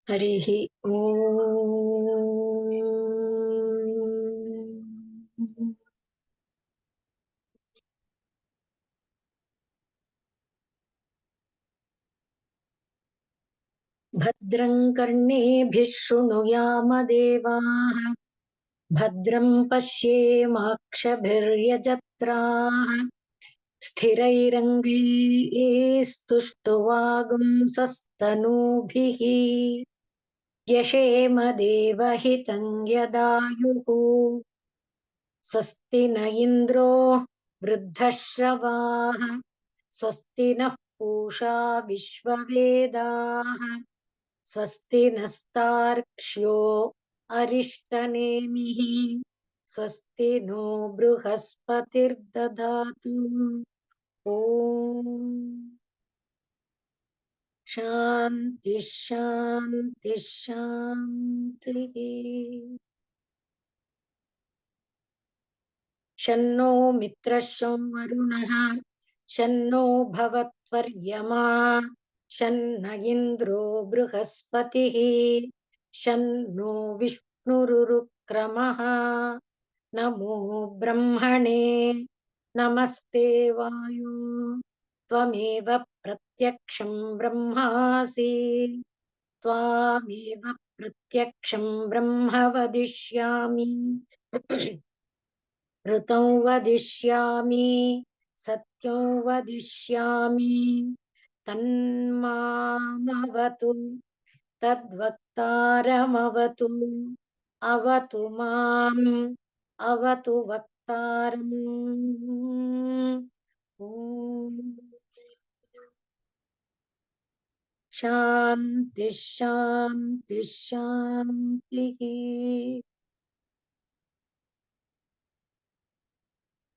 हरिः ओम्। भद्रं कर्णेभिः शृणुयाम देवाः, भद्रं पश्येमाक्षभिर्यजत्राः, स्थिरैरङ्गैस्तुष्टुवागुंसस्तनूभिः। यशेम देवहितं यदायुः, स्वस्ति न इन्द्रो वृद्धश्रवाः, स्वस्ति नः पूषा विश्ववेदाः, स्वस्ति नस्तार्क्ष्यो अरिष्टनेमिः, स्वस्ति नो बृहस्पतिर्दधातु। ॐ शान्ति शान्ति शान्तिः। शन्नो मित्रः शं वरुणः, शन्नो भवत्वर्यमा, शन्न इन्द्रो बृहस्पतिः, शन्नो विष्णुरुक्रमः। नमो ब्रह्मणे नमस्ते वायो, त्वमेव प्रत्यक्षं ब्रह्मासि, त्वामेव प्रत्यक्षं ब्रह्म वदिष्यामि। ऋतं वदिष्यामि, सत्यं वदिष्यामि, तन्मामवतु तद्वक्तारमवतु। अवतु माम्, अवतु वक्तारम्। ॐ शान्ति शान्ति शान्तिः।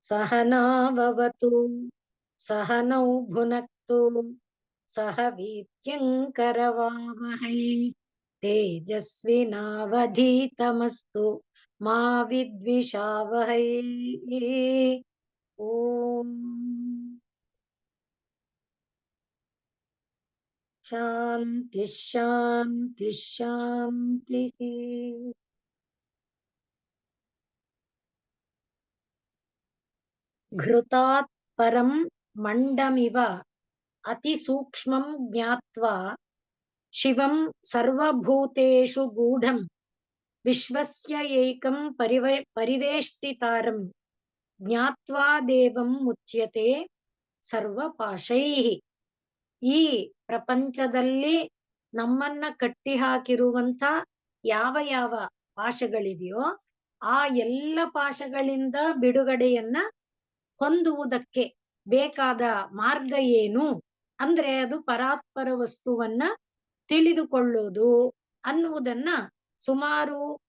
सहनाववतु सहनौ भुनक्तु, सह वीर्यङ्करवावहै, तेजस्विनावधीतमस्तु मा विद्विषावहै। ॐ शान्ति शान्ति शान्तिः। घृतात् परं मण्डमिव अतिसूक्ष्मं ज्ञात्वा, शिवं सर्वभूतेषु गूढं विश्वस्य एकं परिवेष्टितारं ज्ञात्वा देवं मुच्यते ಸರ್ವಪಾಶೈಃ. ಈ ಪ್ರಪಂಚದಲ್ಲಿ ನಮ್ಮನ್ನ ಕಟ್ಟಿ ಹಾಕಿರುವಂತ ಯಾವ ಯಾವ ಪಾಶಗಳಿದೆಯೋ ಆ ಎಲ್ಲ ಪಾಶಗಳಿಂದ ಬಿಡುಗಡೆಯನ್ನ ಹೊಂದುವುದಕ್ಕೆ ಬೇಕಾದ ಮಾರ್ಗ ಏನು ಅಂದ್ರೆ ಅದು ಪರಾತ್ಪರ ವಸ್ತುವನ್ನ ತಿಳಿದುಕೊಳ್ಳೋದು ಅನ್ನುವುದನ್ನ ಸುಮಾರು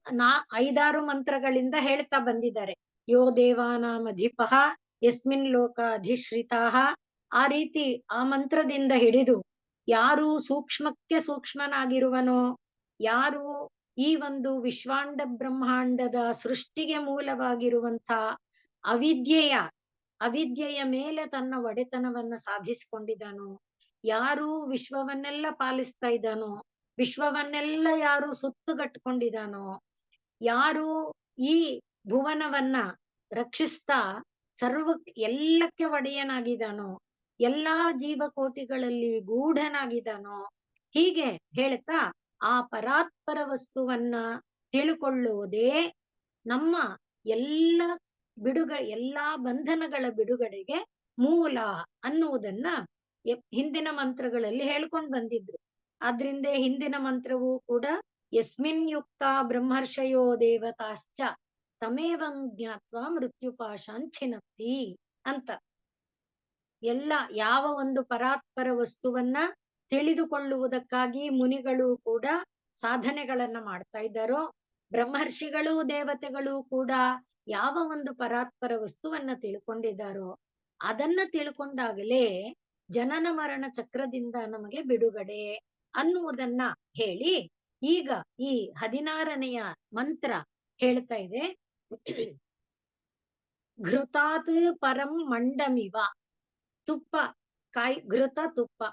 5-6 ಮಂತ್ರಗಳಿಂದ ಹೇಳ್ತಾ ಬಂದಿದ್ದಾರೆ. ಯೋ ದೇವಾನಾಮಧಿಪಃ ಯಸ್ಮಿನ್ ಲೋಕಾಧಿಶ್ರಿತಾಃ. ಆ ರೀತಿ ಆ ಮಂತ್ರದಿಂದ ಹಿಡಿದು ಯಾರು ಸೂಕ್ಷ್ಮಕ್ಕೆ ಸೂಕ್ಷ್ಮನಾಗಿರುವನೋ, ಯಾರು ಈ ಒಂದು ವಿಶ್ವಾಂಡ ಬ್ರಹ್ಮಾಂಡದ ಸೃಷ್ಟಿಗೆ ಮೂಲವಾಗಿರುವಂತ ಅವಿದ್ಯೆಯ ಮೇಲೆ ತನ್ನ ಒಡೆತನವನ್ನ ಸಾಧಿಸಿಕೊಂಡಿದ್ದಾನೋ, ಯಾರು ವಿಶ್ವವನ್ನೆಲ್ಲ ಪಾಲಿಸ್ತಾ ಇದ್ದಾನೋ, ವಿಶ್ವವನ್ನೆಲ್ಲ ಯಾರು ಸುತ್ತುಗಟ್ಕೊಂಡಿದ್ದಾನೋ, ಯಾರು ಈ ಭುವನವನ್ನ ರಕ್ಷಿಸ್ತಾ ಎಲ್ಲಕ್ಕೆ ಒಡೆಯನಾಗಿದ್ದಾನೋ, ಎಲ್ಲಾ ಜೀವಕೋಟಿಗಳಲ್ಲಿ ಗೂಢನಾಗಿದ್ದಾನೋ, ಹೀಗೆ ಹೇಳ್ತಾ ಆ ಪರಾತ್ಪರ ವಸ್ತುವನ್ನ ತಿಳ್ಕೊಳ್ಳುವುದೇ ನಮ್ಮ ಎಲ್ಲ ಎಲ್ಲಾ ಬಂಧನಗಳ ಬಿಡುಗಡೆಗೆ ಮೂಲ ಅನ್ನುವುದನ್ನ ಹಿಂದಿನ ಮಂತ್ರಗಳಲ್ಲಿ ಹೇಳ್ಕೊಂಡು ಬಂದಿದ್ರು. ಆದ್ರಿಂದ ಹಿಂದಿನ ಮಂತ್ರವೂ ಕೂಡ ಯಸ್ಮಿನ್ ಯುಕ್ತ ಬ್ರಹ್ಮರ್ಷಯೋ ದೇವತಾಶ್ಚ ತಮೇವಂ ಜ್ಞಾತ್ವಾ ಮೃತ್ಯುಪಾಶಾಂಚಿನತ್ತಿ ಅಂತ. ಯಾವ ಒಂದು ಪರಾತ್ಪರ ವಸ್ತುವನ್ನ ತಿಳಿದುಕೊಳ್ಳುವುದಕ್ಕಾಗಿ ಮುನಿಗಳು ಕೂಡ ಸಾಧನೆಗಳನ್ನ ಮಾಡ್ತಾ ಇದ್ದಾರೋ, ಬ್ರಹ್ಮರ್ಷಿಗಳು ದೇವತೆಗಳು ಕೂಡ ಯಾವ ಒಂದು ಪರಾತ್ಪರ ವಸ್ತುವನ್ನ ತಿಳ್ಕೊಂಡಿದ್ದಾರೋ ಅದನ್ನ ತಿಳ್ಕೊಂಡಾಗಲೇ ಜನನ ಮರಣ ಚಕ್ರದಿಂದ ನಮಗೆ ಬಿಡುಗಡೆ ಅನ್ನುವುದನ್ನ ಹೇಳಿ, ಈಗ ಈ 16ನೆಯ ಮಂತ್ರ ಹೇಳ್ತಾ ಇದೆ. ಘೃತಾತ್ ಪರಂ ಮಂಡಮಿವ. ತುಪ್ಪ, ಘೃತ ತುಪ್ಪ,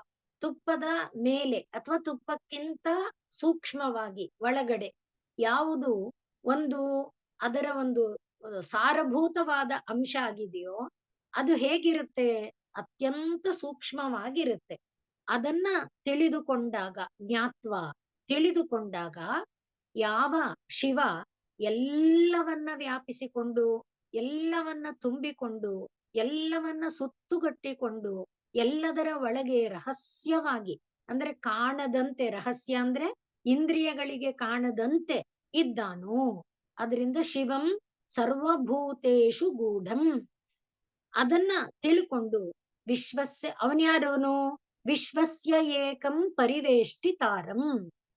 ತುಪ್ಪದ ಮೇಲೆ ಅಥವಾ ತುಪ್ಪಕ್ಕಿಂತ ಸೂಕ್ಷ್ಮವಾಗಿ ಒಳಗಡೆ ಯಾವುದು ಒಂದು ಅದರ ಒಂದು ಸಾರಭೂತವಾದ ಅಂಶ ಆಗಿದೆಯೋ ಅದು ಹೇಗಿರುತ್ತೆ? ಅತ್ಯಂತ ಸೂಕ್ಷ್ಮವಾಗಿರುತ್ತೆ. ಅದನ್ನ ತಿಳಿದುಕೊಂಡಾಗ, ಜ್ಞಾತ್ವ ತಿಳಿದುಕೊಂಡಾಗ ಯಾವ ಶಿವ ಎಲ್ಲವನ್ನ ವ್ಯಾಪಿಸಿಕೊಂಡು, ಎಲ್ಲವನ್ನ ತುಂಬಿಕೊಂಡು, ಎಲ್ಲವನ್ನ ಸುತ್ತುಗಟ್ಟಿಕೊಂಡು, ಎಲ್ಲದರ ಒಳಗೆ ರಹಸ್ಯವಾಗಿ ಅಂದ್ರೆ ಕಾಣದಂತೆ, ರಹಸ್ಯ ಅಂದ್ರೆ ಇಂದ್ರಿಯಗಳಿಗೆ ಕಾಣದಂತೆ ಇದ್ದಾನೋ. ಅದರಿಂದ ಶಿವಂ ಸರ್ವಭೂತೇಷು ಗೂಢಂ. ಅದನ್ನ ತಿಳ್ಕೊಂಡು ವಿಶ್ವಸ್ಯ ಅವನ್ಯಾರೋನು? ವಿಶ್ವಸ್ಯ ಏಕಂ ಪರಿವೇಷ್ಟಿತಾರಂ.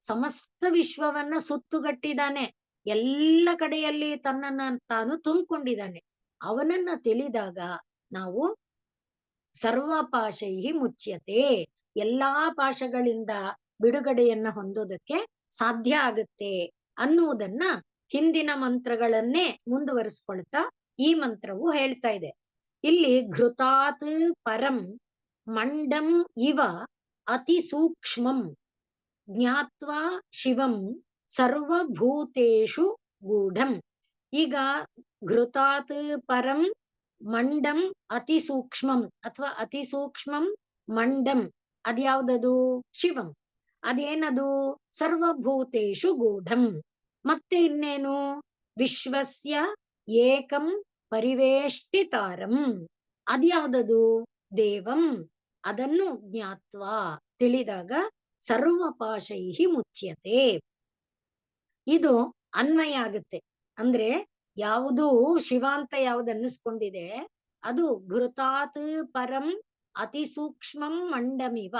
ಸಮಸ್ತ ವಿಶ್ವವನ್ನ ಸುತ್ತುಗಟ್ಟಿದ್ದಾನೆ, ಎಲ್ಲ ಕಡೆಯಲ್ಲಿ ತನ್ನನ್ನ ತಾನು ತುಂಬಿಕೊಂಡಿದ್ದಾನೆ. ಅವನನ್ನ ತಿಳಿದಾಗ ನಾವು ಸರ್ವಪಾಶೈ ಮುಚ್ಯತೆ, ಎಲ್ಲಾ ಪಾಶಗಳಿಂದ ಬಿಡುಗಡೆಯನ್ನ ಹೊಂದೋದಕ್ಕೆ ಸಾಧ್ಯ ಆಗುತ್ತೆ ಅನ್ನುವುದನ್ನ ಹಿಂದಿನ ಮಂತ್ರಗಳನ್ನೇ ಮುಂದುವರಿಸ್ಕೊಳ್ತಾ ಈ ಮಂತ್ರವು ಹೇಳ್ತಾ ಇದೆ. ಇಲ್ಲಿ ಘೃತಾತ್ ಪರಂ ಮಂಡಂ ಇವ ಅತಿ ಸೂಕ್ಷ್ಮಂ ಜ್ಞಾತ್ವಾ ಶಿವಂ ಸರ್ವಭೂತೇಷು ಗೂಢಂ. ಈಗ ಘೃತಾತ್ ಪರಂ ಮಂಡಂ ಅತಿ ಸೂಕ್ಷ್ಮಂ ಅಥವಾ ಅತಿ ಸೂಕ್ಷ್ಮಂ ಮಂಡಂ ಅದ್ಯಾವ್ದದು? ಶಿವಂ. ಅದೇನದು? ಸರ್ವಭೂತೇಷು ಗೂಢಂ. ಮತ್ತೆ ಇನ್ನೇನು? ವಿಶ್ವಸ್ಯ ಏಕಂ ಪರಿವೇಷ್ಟಿತಾರಂ. ಅದ್ಯಾವ್ದದು? ದೇವಂ. ಅದನ್ನು ಜ್ಞಾತ್ವ ತಿಳಿದಾಗ ಸರ್ವಪಾಶೈ ಮುಚ್ಯತೆ. ಇದು ಅನ್ವಯ ಆಗುತ್ತೆ. ಅಂದ್ರೆ ಯಾವುದು ಶಿವ ಅಂತ ಯಾವ್ದು ಅನ್ನಿಸ್ಕೊಂಡಿದೆ ಅದು ಘೃತಾತ್ ಪರಂ ಅತಿ ಸೂಕ್ಷ್ಮಂ ಮಂಡಮಿವ.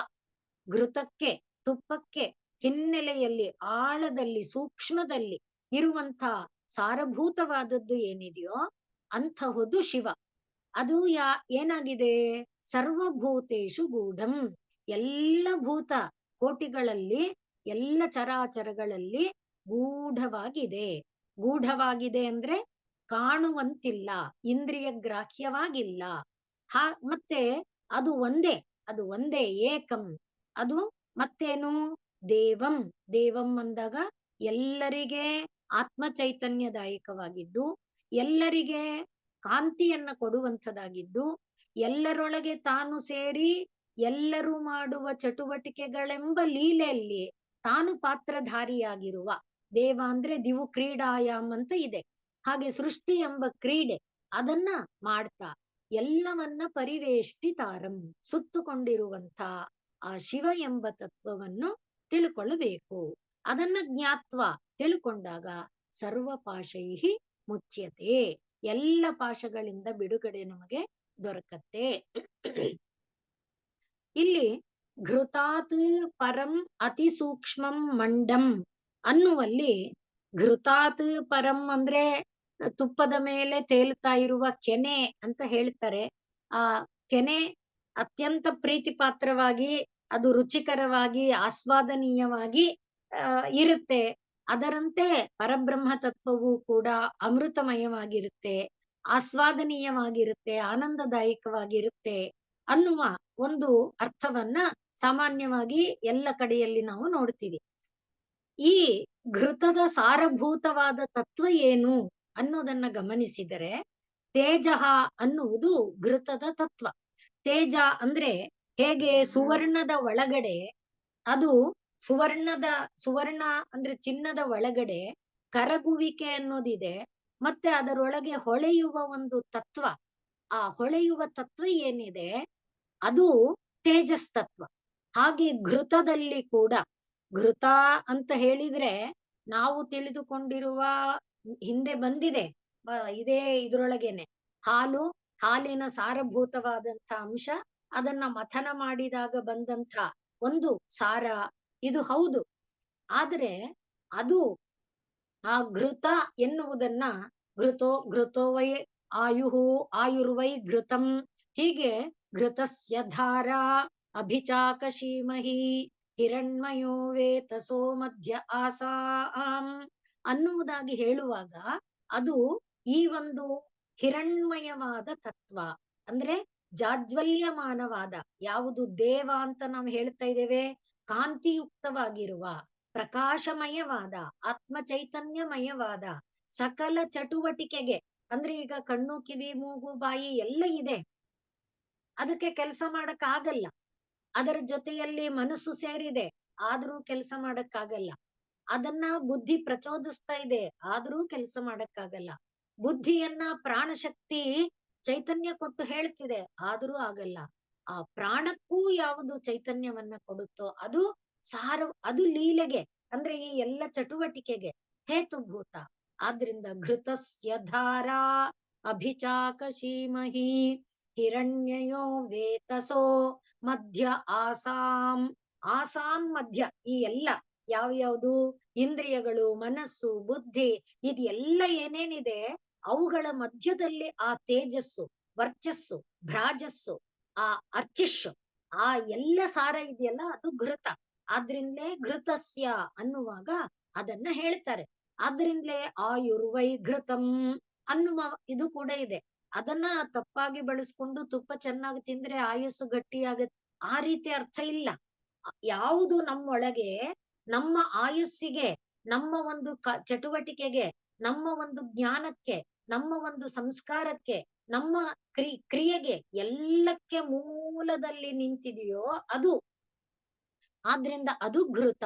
ಘೃತಕ್ಕೆ, ತುಪ್ಪಕ್ಕೆ ಹಿನ್ನೆಲೆಯಲ್ಲಿ, ಆಳದಲ್ಲಿ, ಸೂಕ್ಷ್ಮದಲ್ಲಿ ಇರುವಂತ ಸಾರಭೂತವಾದದ್ದು ಏನಿದೆಯೋ ಅಂತಹುದು ಶಿವ. ಅದು ಏನಾಗಿದೆ? ಸರ್ವಭೂತೇಷು ಗೂಢಂ. ಎಲ್ಲ ಭೂತ ಕೋಟಿಗಳಲ್ಲಿ, ಎಲ್ಲ ಚರಾಚರಗಳಲ್ಲಿ ಗೂಢವಾಗಿದೆ. ಗೂಢವಾಗಿದೆ ಅಂದ್ರೆ ಕಾಣುವಂತಿಲ್ಲ, ಇಂದ್ರಿಯ ಗ್ರಾಹ್ಯವಾಗಿಲ್ಲ. ಮತ್ತೆ ಅದು ಒಂದೇ, ಅದು ಒಂದೇ, ಏಕಂ. ಅದು ಮತ್ತೇನು? ದೇವಂ. ದೇವಂ ಅಂದಾಗ ಎಲ್ಲರಿಗೆ ಆತ್ಮ ಚೈತನ್ಯದಾಯಕವಾಗಿದ್ದು, ಎಲ್ಲರಿಗೆ ಕಾಂತಿಯನ್ನ ಕೊಡುವಂಥದ್ದಾಗಿದ್ದು, ಎಲ್ಲರೊಳಗೆ ತಾನು ಸೇರಿ ಎಲ್ಲರೂ ಮಾಡುವ ಚಟುವಟಿಕೆಗಳೆಂಬ ಲೀಲೆಯಲ್ಲಿ ತಾನು ಪಾತ್ರಧಾರಿಯಾಗಿರುವ ದೇವ. ಅಂದ್ರೆ ದಿವು ಕ್ರೀಡಾಯಾಮ್ ಅಂತ ಇದೆ, ಹಾಗೆ ಸೃಷ್ಟಿ ಎಂಬ ಕ್ರೀಡೆ ಅದನ್ನ ಮಾಡ್ತಾ ಎಲ್ಲವನ್ನ ಪರಿವೇಷ್ಟಿತಾರಂ ಸುತ್ತುಕೊಂಡಿರುವಂತ ಆ ಶಿವ ಎಂಬ ತತ್ವವನ್ನು ತಿಳ್ಕೊಳ್ಳಬೇಕು. ಅದನ್ನ ಜ್ಞಾತ್ವ ತಿಳ್ಕೊಂಡಾಗ ಸರ್ವಪಾಶೈ ಮುಚ್ಯತೆ, ಎಲ್ಲ ಪಾಶಗಳಿಂದ ಬಿಡುಗಡೆ ನಮಗೆ ದೊರಕತ್ತೆ. ಇಲ್ಲಿ ಘೃತಾತ್ ಪರಂ ಅತಿ ಸೂಕ್ಷ್ಮಂ ಮಂಡಂ ಅನ್ನುವಲ್ಲಿ ಘೃತಾತ್ ಪರಂ ಅಂದ್ರೆ ತುಪ್ಪದ ಮೇಲೆ ತೇಲ್ತಾ ಇರುವ ಕೆನೆ ಅಂತ ಹೇಳ್ತಾರೆ. ಆ ಕೆನೆ ಅತ್ಯಂತ ಪ್ರೀತಿ ಪಾತ್ರವಾಗಿ, ಅದು ರುಚಿಕರವಾಗಿ, ಆಸ್ವಾದನೀಯವಾಗಿ ಇರುತ್ತೆ. ಅದರಂತೆ ಪರಬ್ರಹ್ಮ ತತ್ವವು ಕೂಡ ಅಮೃತಮಯವಾಗಿರುತ್ತೆ, ಆಸ್ವಾದನೀಯವಾಗಿರುತ್ತೆ, ಆನಂದದಾಯಕವಾಗಿರುತ್ತೆ ಅನ್ನುವ ಒಂದು ಅರ್ಥವನ್ನ ಸಾಮಾನ್ಯವಾಗಿ ಎಲ್ಲ ಕಡೆಯಲ್ಲಿ ನಾವು ನೋಡ್ತೀವಿ. ಈ ಘೃತದ ಸಾರಭೂತವಾದ ತತ್ವ ಏನು ಅನ್ನೋದನ್ನ ಗಮನಿಸಿದರೆ ತೇಜಃ ಅನ್ನುವುದು ಘೃತದ ತತ್ವ. ತೇಜ ಅಂದ್ರೆ ಹೇಗೆ ಸುವರ್ಣದ ಒಳಗಡೆ ಅದು ಸುವರ್ಣ ಅಂದ್ರೆ ಚಿನ್ನದ ಒಳಗಡೆ ಕರಗುವಿಕೆ ಅನ್ನೋದಿದೆ, ಮತ್ತೆ ಅದರೊಳಗೆ ಹೊಳೆಯುವ ಒಂದು ತತ್ವ. ಆ ಹೊಳೆಯುವ ತತ್ವ ಏನಿದೆ ಅದು ತೇಜಸ್ ತತ್ವ. ಹಾಗೆ ಘೃತದಲ್ಲಿ ಕೂಡ, ಘೃತ ಅಂತ ಹೇಳಿದ್ರೆ ನಾವು ತಿಳಿದುಕೊಂಡಿರುವ ಹಿಂದೆ ಬಂದಿದೆ, ಇದೇ ಇದ್ರೊಳಗೇನೆ ಹಾಲು, ಹಾಲಿನ ಸಾರಭೂತವಾದಂತ ಅಂಶ, ಅದನ್ನ ಮಥನ ಮಾಡಿದಾಗ ಬಂದಂತ ಒಂದು ಸಾರ ಇದು ಹೌದು. ಆದ್ರೆ ಅದು ಆ ಘೃತ ಎನ್ನುವುದನ್ನ ಘೃತೋ ವೈ ಆಯುಹು ಆಯುರ್ವೈ ಘೃತಂ, ಹೀಗೆ ಘೃತಸ್ಯ ಧಾರಾ ಅಭಿಚಾಕಶೀಮಹಿ ಹಿರಣ್ಮಯೋ ವೇತಸೋ ಮಧ್ಯ ಆಸಾಂ ಅನ್ನುವುದಾಗಿ ಹೇಳುವಾಗ ಅದು ಈ ಒಂದು ಹಿರಣ್ಮಯವಾದ ತತ್ವ. ಅಂದ್ರೆ ಜಾಜ್ವಲ್ಯಮಾನವಾದ, ಯಾವುದು ದೇವ ಅಂತ ನಾವು ಹೇಳ್ತಾ ಇದ್ದೇವೆ, ಕಾಂತಿಯುಕ್ತವಾಗಿರುವ, ಪ್ರಕಾಶಮಯವಾದ, ಆತ್ಮ ಚೈತನ್ಯಮಯವಾದ, ಸಕಲ ಚಟುವಟಿಕೆಗೆ, ಅಂದ್ರೆ ಈಗ ಕಣ್ಣು ಕಿವಿ ಮೂಗು ಬಾಯಿ ಎಲ್ಲ ಇದೆ, ಅದಕ್ಕೆ ಕೆಲಸ ಮಾಡಕ್ ಆಗಲ್ಲ. ಅದರ ಜೊತೆಯಲ್ಲಿ ಮನಸ್ಸು ಸೇರಿದೆ, ಆದ್ರೂ ಕೆಲಸ ಮಾಡಕ್ಕಾಗಲ್ಲ. ಅದನ್ನ ಬುದ್ಧಿ ಪ್ರಚೋದಿಸ್ತಾ ಇದೆ, ಆದ್ರೂ ಕೆಲಸ ಮಾಡಕ್ಕಾಗಲ್ಲ. ಬುದ್ಧಿಯನ್ನ ಪ್ರಾಣಶಕ್ತಿ ಚೈತನ್ಯ ಕೊಟ್ಟು ಹೇಳ್ತಿದೆ, ಆದ್ರೂ ಆಗಲ್ಲ. ಆ ಪ್ರಾಣಕ್ಕೂ ಯಾವುದು ಚೈತನ್ಯವನ್ನ ಕೊಡುತ್ತೋ ಅದು ಸಾರ, ಅದು ಲೀಲೆಗೆ, ಅಂದ್ರೆ ಈ ಎಲ್ಲ ಚಟುವಟಿಕೆಗೆ ಹೇತುಭೂತ. ಆದ್ರಿಂದ ಘೃತಸ್ಯ ಧಾರಾ ಅಭಿಚಾಕಶೀಮಹಿ ಹಿರಣ್ಯಯೋ ವೇತಸೋ ಮಧ್ಯ ಆಸಾಂ. ಆಸಾಂ ಮಧ್ಯ, ಈ ಎಲ್ಲ ಯಾವ್ಯಾವ್ದು ಇಂದ್ರಿಯಗಳು, ಮನಸ್ಸು, ಬುದ್ಧಿ, ಇದೆಲ್ಲ ಏನೇನಿದೆ ಅವುಗಳ ಮಧ್ಯದಲ್ಲಿ ಆ ತೇಜಸ್ಸು, ವರ್ಚಸ್ಸು, ಭ್ರಾಜಸ್ಸು, ಆ ಅರ್ಚಿಸ್ಸು, ಆ ಎಲ್ಲ ಸಾರ ಇದೆಯಲ್ಲ ಅದು ಘೃತ. ಆದ್ರಿಂದಲೇ ಘೃತಸ್ಯ ಅನ್ನುವಾಗ ಅದನ್ನ ಹೇಳ್ತಾರೆ. ಆದ್ರಿಂದಲೇ ಆಯುರ್ವೈ ಘೃತಂ ಅನ್ನುವ ಇದು ಕೂಡ ಇದೆ. ಅದನ್ನ ತಪ್ಪಾಗಿ ಬಳಸ್ಕೊಂಡು ತುಪ್ಪ ಚೆನ್ನಾಗಿ ತಿಂದ್ರೆ ಆಯಸ್ಸು ಗಟ್ಟಿಯಾಗತ್ತೆ, ಆ ರೀತಿ ಅರ್ಥ ಇಲ್ಲ. ಯಾವುದು ನಮ್ಮೊಳಗೆ, ನಮ್ಮ ಆಯುಸ್ಸಿಗೆ, ನಮ್ಮ ಒಂದು ಚಟುವಟಿಕೆಗೆ, ನಮ್ಮ ಒಂದು ಜ್ಞಾನಕ್ಕೆ, ನಮ್ಮ ಒಂದು ಸಂಸ್ಕಾರಕ್ಕೆ, ನಮ್ಮ ಕ್ರಿಯೆಗೆ ಎಲ್ಲಕ್ಕೆ ಮೂಲದಲ್ಲಿ ನಿಂತಿದೆಯೋ ಅದು. ಆದ್ರಿಂದ ಅದು ಘೃತ.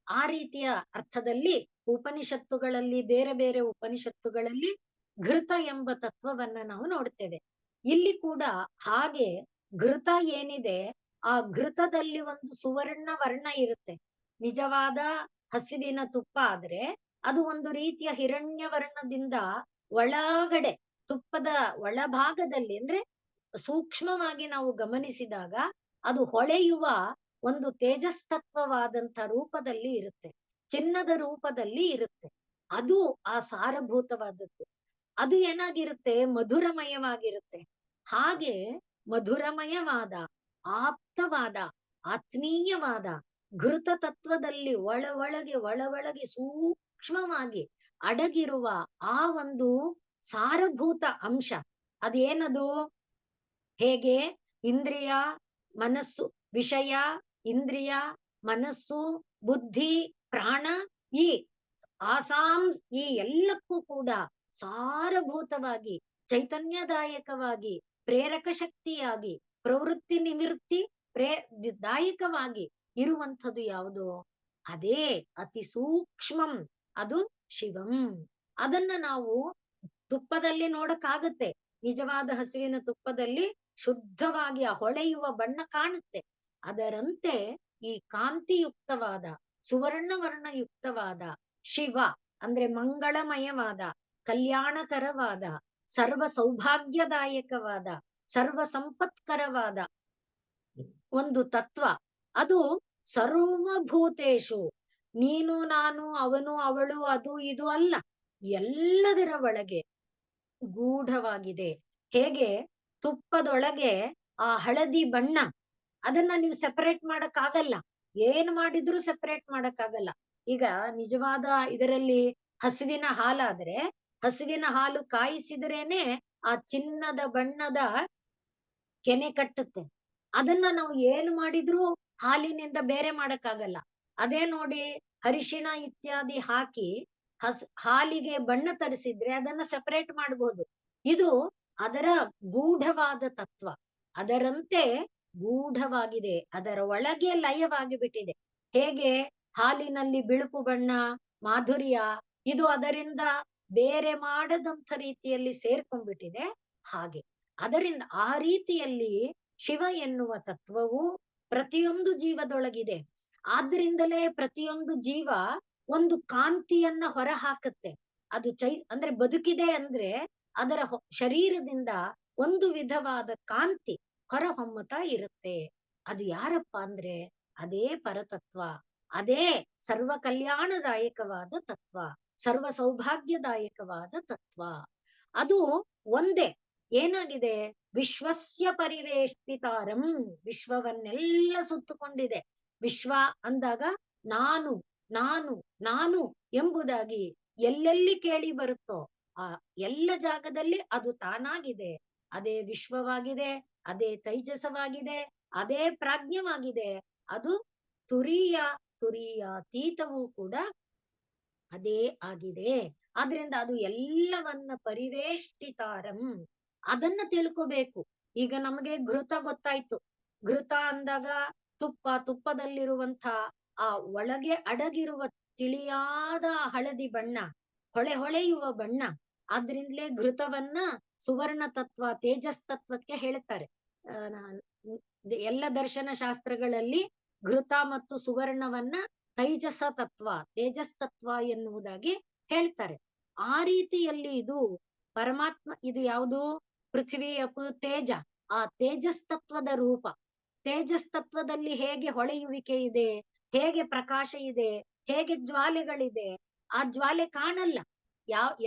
ಆ ರೀತಿಯ ಅರ್ಥದಲ್ಲಿ ಉಪನಿಷತ್ತುಗಳಲ್ಲಿ, ಬೇರೆ ಬೇರೆ ಉಪನಿಷತ್ತುಗಳಲ್ಲಿ ಘೃತ ಎಂಬ ತತ್ವವನ್ನ ನಾವು ನೋಡ್ತೇವೆ. ಇಲ್ಲಿ ಕೂಡ ಹಾಗೆ ಘೃತ ಏನಿದೆ, ಆ ಘೃತದಲ್ಲಿ ಒಂದು ಸುವರ್ಣ ವರ್ಣ ಇರುತ್ತೆ. ನಿಜವಾದ ಹಸಿವಿನ ತುಪ್ಪ ಆದ್ರೆ ಅದು ಒಂದು ರೀತಿಯ ಹಿರಣ್ಯ ವರ್ಣದಿಂದ ಒಳಗಡೆ, ತುಪ್ಪದ ಒಳಭಾಗದಲ್ಲಿ, ಅಂದ್ರೆ ಸೂಕ್ಷ್ಮವಾಗಿ ನಾವು ಗಮನಿಸಿದಾಗ ಅದು ಹೊಳೆಯುವ ಒಂದು ತೇಜಸ್ತತ್ವವಾದಂತ ರೂಪದಲ್ಲಿ ಇರುತ್ತೆ, ಚಿನ್ನದ ರೂಪದಲ್ಲಿ ಇರುತ್ತೆ. ಅದು ಆ ಸಾರಭೂತವಾದದ್ದು. ಅದು ಏನಾಗಿರುತ್ತೆ, ಮಧುರಮಯವಾಗಿರುತ್ತೆ. ಹಾಗೆ ಮಧುರಮಯವಾದ, ಆಪ್ತವಾದ, ಆತ್ಮೀಯವಾದ ಘೃತ ತತ್ವದಲ್ಲಿ ಒಳಗೆ ಸೂಕ್ಷ್ಮವಾಗಿ ಅಡಗಿರುವ ಆ ಒಂದು ಸಾರಭೂತ ಅಂಶ ಅದೇನದು, ಹೇಗೆ ಇಂದ್ರಿಯ ಮನಸ್ಸು, ವಿಷಯ, ಇಂದ್ರಿಯ, ಮನಸ್ಸು, ಬುದ್ಧಿ, ಪ್ರಾಣ, ಈ ಆಸಾಂ, ಈ ಎಲ್ಲಕ್ಕೂ ಕೂಡ ಸಾರಭೂತವಾಗಿ, ಚೈತನ್ಯದಾಯಕವಾಗಿ, ಪ್ರೇರಕ ಶಕ್ತಿಯಾಗಿ, ಪ್ರವೃತ್ತಿ ನಿವೃತ್ತಿ ದಾಯಕವಾಗಿ ಇರುವಂಥದ್ದು ಯಾವುದು, ಅದೇ ಅತಿ ಸೂಕ್ಷ್ಮಂ, ಅದು ಶಿವಂ. ಅದನ್ನ ನಾವು ತುಪ್ಪದಲ್ಲಿ ನೋಡಕ್ಕಾಗತ್ತೆ. ನಿಜವಾದ ಹಸುವಿನ ತುಪ್ಪದಲ್ಲಿ ಶುದ್ಧವಾಗಿ ಆ ಹೊಳೆಯುವ ಬಣ್ಣ ಕಾಣುತ್ತೆ. ಅದರಂತೆ ಈ ಕಾಂತಿಯುಕ್ತವಾದ, ಸುವರ್ಣವರ್ಣಯುಕ್ತವಾದ ಶಿವ, ಅಂದ್ರೆ ಮಂಗಳಮಯವಾದ, ಕಲ್ಯಾಣಕರವಾದ, ಸರ್ವ ಸೌಭಾಗ್ಯದಾಯಕವಾದ, ಸರ್ವ ಸಂಪತ್ಕರವಾದ ಒಂದು ತತ್ವ, ಅದು ಸರ್ವಭೂತೇಶು, ನೀನು ನಾನು ಅವನು ಅವಳು ಅದು ಇದು ಅಲ್ಲ, ಎಲ್ಲದರ ಒಳಗೆ ಗೂಢವಾಗಿದೆ. ಹೇಗೆ ತುಪ್ಪದೊಳಗೆ ಆ ಹಳದಿ ಬಣ್ಣ, ಅದನ್ನ ನೀವು ಸೆಪರೇಟ್ ಮಾಡಕ್ ಆಗಲ್ಲ, ಏನ್ ಮಾಡಿದ್ರು ಸೆಪರೇಟ್ ಮಾಡಕ್ ಆಗಲ್ಲ. ಈಗ ನಿಜವಾದ ಇದರಲ್ಲಿ ಹಸುವಿನ ಹಾಲಾದ್ರೆ, ಹಸುವಿನ ಹಾಲು ಕಾಯಿಸಿದ್ರೇನೆ ಆ ಚಿನ್ನದ ಬಣ್ಣದ ಕೆನೆ ಕಟ್ಟುತ್ತೆ. ಅದನ್ನ ನಾವು ಏನು ಮಾಡಿದ್ರು ಹಾಲಿನಿಂದ ಬೇರೆ ಮಾಡಕ್ಕಾಗಲ್ಲ. ಅದೇ ನೋಡಿ, ಅರಿಶಿಣ ಇತ್ಯಾದಿ ಹಾಕಿ ಹಾಲಿಗೆ ಬಣ್ಣ ತರಿಸಿದ್ರೆ ಅದನ್ನ ಸೆಪರೇಟ್ ಮಾಡಬಹುದು. ಇದು ಅದರ ಗೂಢವಾದ ತತ್ವ, ಅದರಂತೆ ಗೂಢವಾಗಿದೆ, ಅದರ ಒಳಗೆ ಲಯವಾಗಿ ಬಿಟ್ಟಿದೆ. ಹೇಗೆ ಹಾಲಿನಲ್ಲಿ ಬಿಳುಪು ಬಣ್ಣ, ಮಾಧುರ್ಯ, ಇದು ಅದರಿಂದ ಬೇರೆ ಮಾಡದಂಥ ರೀತಿಯಲ್ಲಿ ಸೇರ್ಕೊಂಡ್ಬಿಟ್ಟಿದೆ. ಹಾಗೆ ಅದರಿಂದ ಆ ರೀತಿಯಲ್ಲಿ ಶಿವ ಎನ್ನುವ ತತ್ವವು ಪ್ರತಿಯೊಂದು ಜೀವದೊಳಗಿದೆ. ಆದ್ರಿಂದಲೇ ಪ್ರತಿಯೊಂದು ಜೀವ ಒಂದು ಕಾಂತಿಯನ್ನ ಹೊರ ಹಾಕುತ್ತೆ. ಅದು ಅಂದ್ರೆ ಬದುಕಿದೆ ಅಂದ್ರೆ ಅದರ ಶರೀರದಿಂದ ಒಂದು ವಿಧವಾದ ಕಾಂತಿ ಹೊರ ಹೊಮ್ಮತಾ ಇರುತ್ತೆ. ಅದು ಯಾರಪ್ಪ ಅಂದ್ರೆ ಅದೇ ಪರತತ್ವ, ಅದೇ ಸರ್ವ ಕಲ್ಯಾಣದಾಯಕವಾದ ತತ್ವ, ಸರ್ವ ಸೌಭಾಗ್ಯದಾಯಕವಾದ ತತ್ವ. ಅದು ಒಂದೇ ಏನಾಗಿದೆ, ವಿಶ್ವಸ್ಯ ಪರಿವೇಷ್ಟಿತಾರಂ, ವಿಶ್ವವನ್ನೆಲ್ಲ ಸುತ್ತುಕೊಂಡಿದೆ. ವಿಶ್ವ ಅಂದಾಗ ನಾನು ನಾನು ನಾನು ಎಂಬುದಾಗಿ ಎಲ್ಲೆಲ್ಲಿ ಕೇಳಿ ಬರುತ್ತೋ ಆ ಎಲ್ಲ ಜಾಗದಲ್ಲಿ ಅದು ತಾನಾಗಿದೆ, ಅದೇ ವಿಶ್ವವಾಗಿದೆ, ಅದೇ ತೈಜಸವಾಗಿದೆ, ಅದೇ ಪ್ರಾಜ್ಞವಾಗಿದೆ. ಅದು ತುರಿಯ ತುರಿಯಾತೀತವೂ ಕೂಡ ಅದೇ ಆಗಿದೆ. ಆದ್ರಿಂದ ಅದು ಎಲ್ಲವನ್ನ ಪರಿವೇಷ್ಟಿತಾರಂ, ಅದನ್ನ ತಿಳ್ಕೋಬೇಕು. ಈಗ ನಮಗೆ ಘೃತ ಗೊತ್ತಾಯ್ತು. ಘೃತ ಅಂದಾಗ ತುಪ್ಪದಲ್ಲಿರುವಂತ ಆ ಒಳಗೆ ಅಡಗಿರುವ ತಿಳಿಯಾದ ಹಳದಿ ಬಣ್ಣ, ಹೊಳೆಯುವ ಬಣ್ಣ. ಆದ್ರಿಂದಲೇ ಘೃತವನ್ನ ಸುವರ್ಣ ತತ್ವ, ತೇಜಸ್ ತತ್ವಕ್ಕೆ ಹೇಳ್ತಾರೆ. ಎಲ್ಲ ದರ್ಶನ ಶಾಸ್ತ್ರಗಳಲ್ಲಿ ಘೃತ ಮತ್ತು ಸುವರ್ಣವನ್ನ ತೈಜಸ ತತ್ವ, ತೇಜಸ್ ತತ್ವ ಎನ್ನುವುದಾಗಿ ಹೇಳ್ತಾರೆ. ಆ ರೀತಿಯಲ್ಲಿ ಇದು ಪರಮಾತ್ಮ, ಇದು ಯಾವುದು ಪೃಥ್ವಿ ಅಪು ತೇಜ, ಆ ತೇಜಸ್ ತತ್ವದ ರೂಪ. ತೇಜಸ್ ತತ್ವದಲ್ಲಿ ಹೇಗೆ ಹೊಳೆಯುವಿಕೆ ಇದೆ, ಹೇಗೆ ಪ್ರಕಾಶ ಇದೆ, ಹೇಗೆ ಜ್ವಾಲೆಗಳಿದೆ. ಆ ಜ್ವಾಲೆ ಕಾಣಲ್ಲ,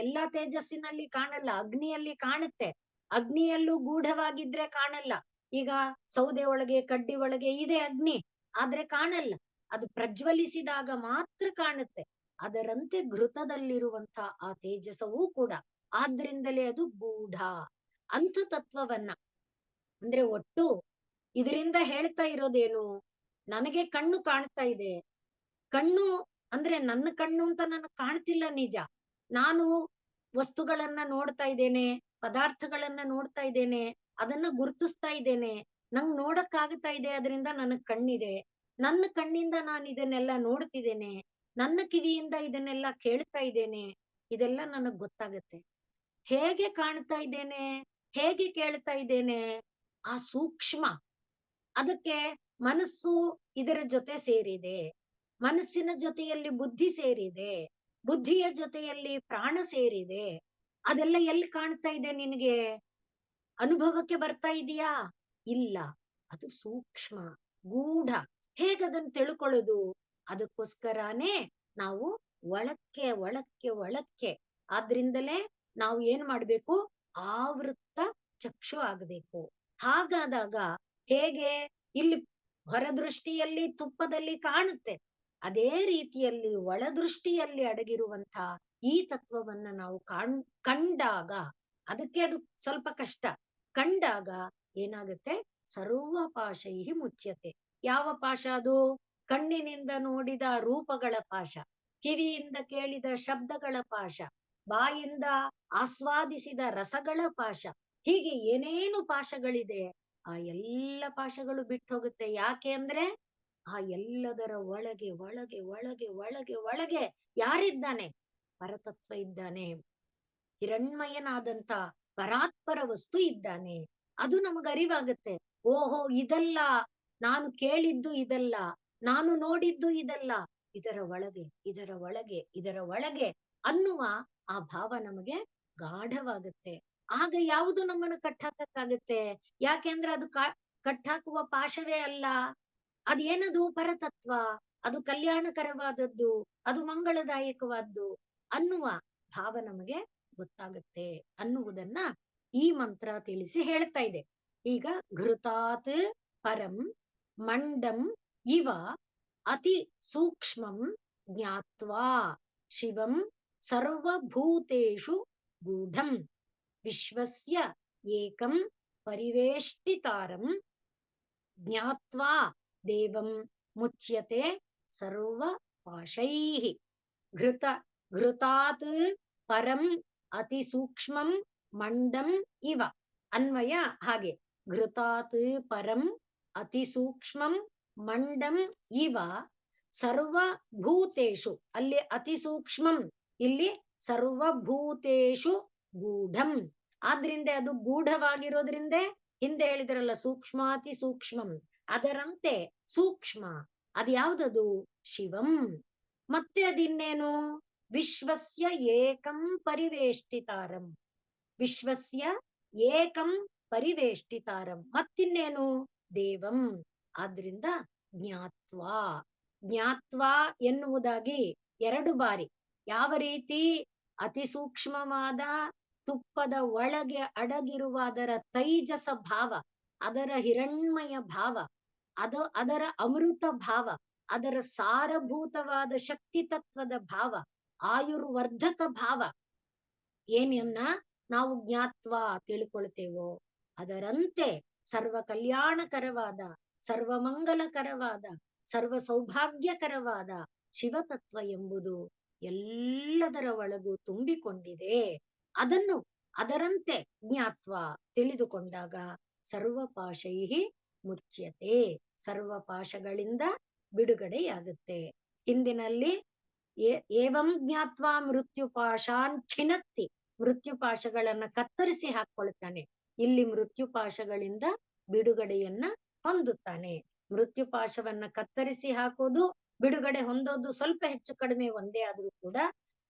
ಎಲ್ಲಾ ತೇಜಸ್ಸಿನಲ್ಲಿ ಕಾಣಲ್ಲ, ಅಗ್ನಿಯಲ್ಲಿ ಕಾಣುತ್ತೆ. ಅಗ್ನಿಯಲ್ಲೂ ಗೂಢವಾಗಿದ್ರೆ ಕಾಣಲ್ಲ. ಈಗ ಸೌದೆ ಒಳಗೆ, ಕಡ್ಡಿ ಒಳಗೆ ಇದೆ ಅಗ್ನಿ, ಆದ್ರೆ ಕಾಣಲ್ಲ. ಅದು ಪ್ರಜ್ವಲಿಸಿದಾಗ ಮಾತ್ರ ಕಾಣುತ್ತೆ. ಅದರಂತೆ ಘೃತದಲ್ಲಿರುವಂತ ಆ ತೇಜಸವೂ ಕೂಡ, ಆದ್ರಿಂದಲೇ ಅದು ಗೂಢ ಅಂಥ ತತ್ವವನ್ನ. ಅಂದ್ರೆ ಒಟ್ಟು ಇದರಿಂದ ಹೇಳ್ತಾ ಇರೋದೇನು, ನನಗೆ ಕಣ್ಣು ಕಾಣ್ತಾ ಇದೆ. ಕಣ್ಣು ಅಂದ್ರೆ ನನ್ನ ಕಣ್ಣು ಅಂತ ನನಗೆ ಕಾಣ್ತಿಲ್ಲ, ನಿಜ. ನಾನು ವಸ್ತುಗಳನ್ನ ನೋಡ್ತಾ ಇದ್ದೇನೆ, ಪದಾರ್ಥಗಳನ್ನ ನೋಡ್ತಾ ಇದ್ದೇನೆ, ಅದನ್ನ ಗುರುತಿಸ್ತಾ ಇದ್ದೇನೆ. ನಂಗ್ ನೋಡಕ್ಕಾಗ್ತಾ ಇದೆ, ಅದರಿಂದ ನನಗ್ ಕಣ್ಣಿದೆ. ನನ್ನ ಕಣ್ಣಿಂದ ನಾನು ಇದನ್ನೆಲ್ಲ ನೋಡ್ತಿದ್ದೇನೆ, ನನ್ನ ಕಿವಿಯಿಂದ ಇದನ್ನೆಲ್ಲ ಕೇಳ್ತಾ ಇದ್ದೇನೆ. ಇದೆಲ್ಲ ನನಗ್ ಗೊತ್ತಾಗತ್ತೆ. ಹೇಗೆ ಕಾಣ್ತಾ ಇದ್ದೇನೆ, ಹೇಗೆ ಕೇಳ್ತಾ ಇದ್ದೇನೆ, ಆ ಸೂಕ್ಷ್ಮ. ಅದಕ್ಕೆ ಮನಸ್ಸು ಇದರ ಜೊತೆ ಸೇರಿದೆ, ಮನಸ್ಸಿನ ಜೊತೆಯಲ್ಲಿ ಬುದ್ಧಿ ಸೇರಿದೆ, ಬುದ್ಧಿಯ ಜೊತೆಯಲ್ಲಿ ಪ್ರಾಣ ಸೇರಿದೆ. ಅದೆಲ್ಲ ಎಲ್ಲಿ ಕಾಣ್ತಾ ಇದೆ ನಿನಗೆ, ಅನುಭವಕ್ಕೆ ಬರ್ತಾ ಇದೆಯಾ? ಇಲ್ಲ. ಅದು ಸೂಕ್ಷ್ಮ, ಗೂಢ. ಹೇಗದನ್ನ ತಿಳ್ಕೊಳ್ಳೋದು? ಅದಕ್ಕೋಸ್ಕರನೇ ನಾವು ಒಳಕ್ಕೆ ಒಳಕ್ಕೆ ಒಳಕ್ಕೆ, ಆದ್ರಿಂದಲೇ ನಾವು ಏನ್ ಮಾಡ್ಬೇಕು, ಆವೃತ್ತ ಚಕ್ಷು ಆಗ್ಬೇಕು. ಹಾಗಾದಾಗ ಹೇಗೆ ಇಲ್ಲಿ ಹೊರದೃಷ್ಟಿಯಲ್ಲಿ ತುಪ್ಪದಲ್ಲಿ ಕಾಣುತ್ತೆ, ಅದೇ ರೀತಿಯಲ್ಲಿ ಒಳದೃಷ್ಟಿಯಲ್ಲಿ ಅಡಗಿರುವಂತ ಈ ತತ್ವವನ್ನ ನಾವು ಕಂಡಾಗ, ಅದಕ್ಕೆ ಅದು ಸ್ವಲ್ಪ ಕಷ್ಟ. ಕಂಡಾಗ ಏನಾಗುತ್ತೆ, ಸರ್ವ ಪಾಶೈಹಿ ಮುಚ್ಯತೆ. ಯಾವ ಪಾಶ ಅದು? ಕಣ್ಣಿನಿಂದ ನೋಡಿದ ರೂಪಗಳ ಪಾಶ, ಕಿವಿಯಿಂದ ಕೇಳಿದ ಶಬ್ದಗಳ ಪಾಶ, ಬಾಯಿಂದ ಆಸ್ವಾದಿಸಿದ ರಸಗಳ ಪಾಶ, ಹೀಗೆ ಏನೇನು ಪಾಶಗಳಿದೆ, ಆ ಎಲ್ಲ ಪಾಶಗಳು ಬಿಟ್ಟು ಹೋಗುತ್ತೆ. ಯಾಕೆ ಅಂದ್ರೆ ಆ ಎಲ್ಲದರ ಒಳಗೆ ಒಳಗೆ ಒಳಗೆ ಒಳಗೆ ಒಳಗೆ ಯಾರಿದ್ದಾನೆ? ಪರತತ್ವ ಇದ್ದಾನೆ, ಹಿರಣ್ಮಯನಾದಂತ ಪರಾತ್ಪರ ವಸ್ತು ಇದ್ದಾನೆ. ಅದು ನಮಗ ಅರಿವಾಗುತ್ತೆ. ಓಹೋ, ಇದಲ್ಲ ನಾನು ಕೇಳಿದ್ದು, ಇದಲ್ಲ ನಾನು ನೋಡಿದ್ದು, ಇದಲ್ಲ, ಇದರ ಒಳಗೆ ಇದರ ಒಳಗೆ ಇದರ ಒಳಗೆ ಅನ್ನುವ ಆ ಭಾವ ನಮಗೆ ಗಾಢವಾಗುತ್ತೆ. ಆಗ ಯಾವುದು ನಮ್ಮನ್ನು ಕಟ್ಟಾಕಕ್ಕಾಗುತ್ತೆ? ಯಾಕೆಂದ್ರೆ ಅದು ಕಟ್ಟಾಕುವ ಪಾಶವೇ ಅಲ್ಲ. ಅದೇನದು? ಪರತತ್ವ. ಅದು ಕಲ್ಯಾಣಕರವಾದದ್ದು, ಅದು ಮಂಗಳದಾಯಕವಾದ್ದು ಅನ್ನುವ ಭಾವ ನಮಗೆ ಗೊತ್ತಾಗುತ್ತೆ ಅನ್ನುವುದನ್ನ ಈ ಮಂತ್ರ ತಿಳಿಸಿ ಹೇಳ್ತಾ ಇದೆ. ಈಗ ಘೃತಾತ್ ಪರಂ ಮಂಡಂ ಇವ ಅತಿ ಸೂಕ್ಷ್ಮಂ ಜ್ಞಾತ್ವಾ ಶಿವಂ ಸರ್ವಭೂತೇಷು ಗೂಢಂ ವಿಶ್ವಸ್ಯ ಏಕಂ ಪರಿವೇಷ್ಟಿತಾರಂ ಜ್ಞಾತ್ವಾ ದೇವಂ ಮುಚ್ಯತೆ ಸರ್ವ ಪಾಶೈಃ. ಘೃತಾತ್ ಪರಂ ಅತಿ ಸೂಕ್ಷ್ಮಂ ಮಂಡಂ ಇವ. ಅನ್ವಯ ಹಾಗೆ, ಘೃತಾತ್ ಪರಂ ಅತಿ ಸೂಕ್ಷ್ಮಂ ಮಂಡಂ ಇವ ಸರ್ವಭೂತೇಷು, ಅಲ್ಲಿ ಅತಿ ಸೂಕ್ಷ್ಮಂ, ಇಲ್ಲಿ ಸರ್ವಭೂತೇಷು ಗೂಢಂ. ಆದ್ರಿಂದ ಅದು ಗೂಢವಾಗಿರೋದ್ರಿಂದ ಹಿಂದೆ ಹೇಳಿದ್ರಲ್ಲ ಸೂಕ್ಷ್ಮಾತಿ ಸೂಕ್ಷ್ಮಂ, ಅದರಂತೆ ಸೂಕ್ಷ್ಮ. ಅದ್ಯಾವ್ದದು? ಶಿವಂ. ಮತ್ತೆ ಅದಿನ್ನೇನು? ವಿಶ್ವಸ್ಯ ಏಕಂ ಪರಿವೇಷ್ಟಿತಾರಂ. ವಿಶ್ವಸ್ಯ ಏಕಂ ಪರಿವೇಷ್ಟಿತಾರಂ. ಮತ್ತಿನ್ನೇನು? ದೇವಂ. ಆದ್ರಿಂದ ಜ್ಞಾತ್ವಾ. ಜ್ಞಾತ್ವಾ ಎನ್ನುವುದಾಗಿ 2 ಬಾರಿ. ಯಾವ ರೀತಿ? ಅತಿ ಸೂಕ್ಷ್ಮವಾದ ತುಪ್ಪದ ಒಳಗೆ ಅಡಗಿರುವ ಅದರ ತೈಜಸ ಭಾವ, ಅದರ ಹಿರಣ್ಮಯ ಭಾವ, ಅದರ ಅಮೃತ ಭಾವ, ಅದರ ಸಾರಭೂತವಾದ ಶಕ್ತಿ ತತ್ವದ ಭಾವ, ಆಯುರ್ವರ್ಧಕ ಭಾವ ಏನನ್ನ ನಾವು ಜ್ಞಾತ್ವ ತಿಳ್ಕೊಳ್ತೇವೋ ಅದರಂತೆ ಸರ್ವ ಕಲ್ಯಾಣಕರವಾದ, ಸರ್ವಮಂಗಲಕರವಾದ, ಸರ್ವ ಸೌಭಾಗ್ಯಕರವಾದ ಶಿವತತ್ವ ಎಂಬುದು ಎಲ್ಲದರ ಒಳಗೂ ತುಂಬಿಕೊಂಡಿದೆ. ಅದನ್ನು ಅದರಂತೆ ಜ್ಞಾತ್ವ ತಿಳಿದುಕೊಂಡಾಗ ಸರ್ವಪಾಶೈಹಿ ಮುಚ್ಯತೆ, ಸರ್ವಪಾಶಗಳಿಂದ ಬಿಡುಗಡೆಯಾಗುತ್ತೆ. ಹಿಂದಿನಲ್ಲಿ ಏವಂ ಜ್ಞಾತ್ವ ಮೃತ್ಯುಪಾಶಾನ್ ಛಿನತ್ತಿ, ಮೃತ್ಯುಪಾಶಗಳನ್ನ ಕತ್ತರಿಸಿ ಹಾಕೊಳ್ತಾನೆ. ಇಲ್ಲಿ ಮೃತ್ಯುಪಾಶಗಳಿಂದ ಬಿಡುಗಡೆಯನ್ನ ಹೊಂದುತ್ತಾನೆ. ಮೃತ್ಯುಪಾಶವನ್ನ ಕತ್ತರಿಸಿ ಹಾಕೋದು, ಬಿಡುಗಡೆ ಹೊಂದೋದು ಸ್ವಲ್ಪ ಹೆಚ್ಚು ಕಡಿಮೆ ಒಂದೇ ಆದ್ರೂ ಕೂಡ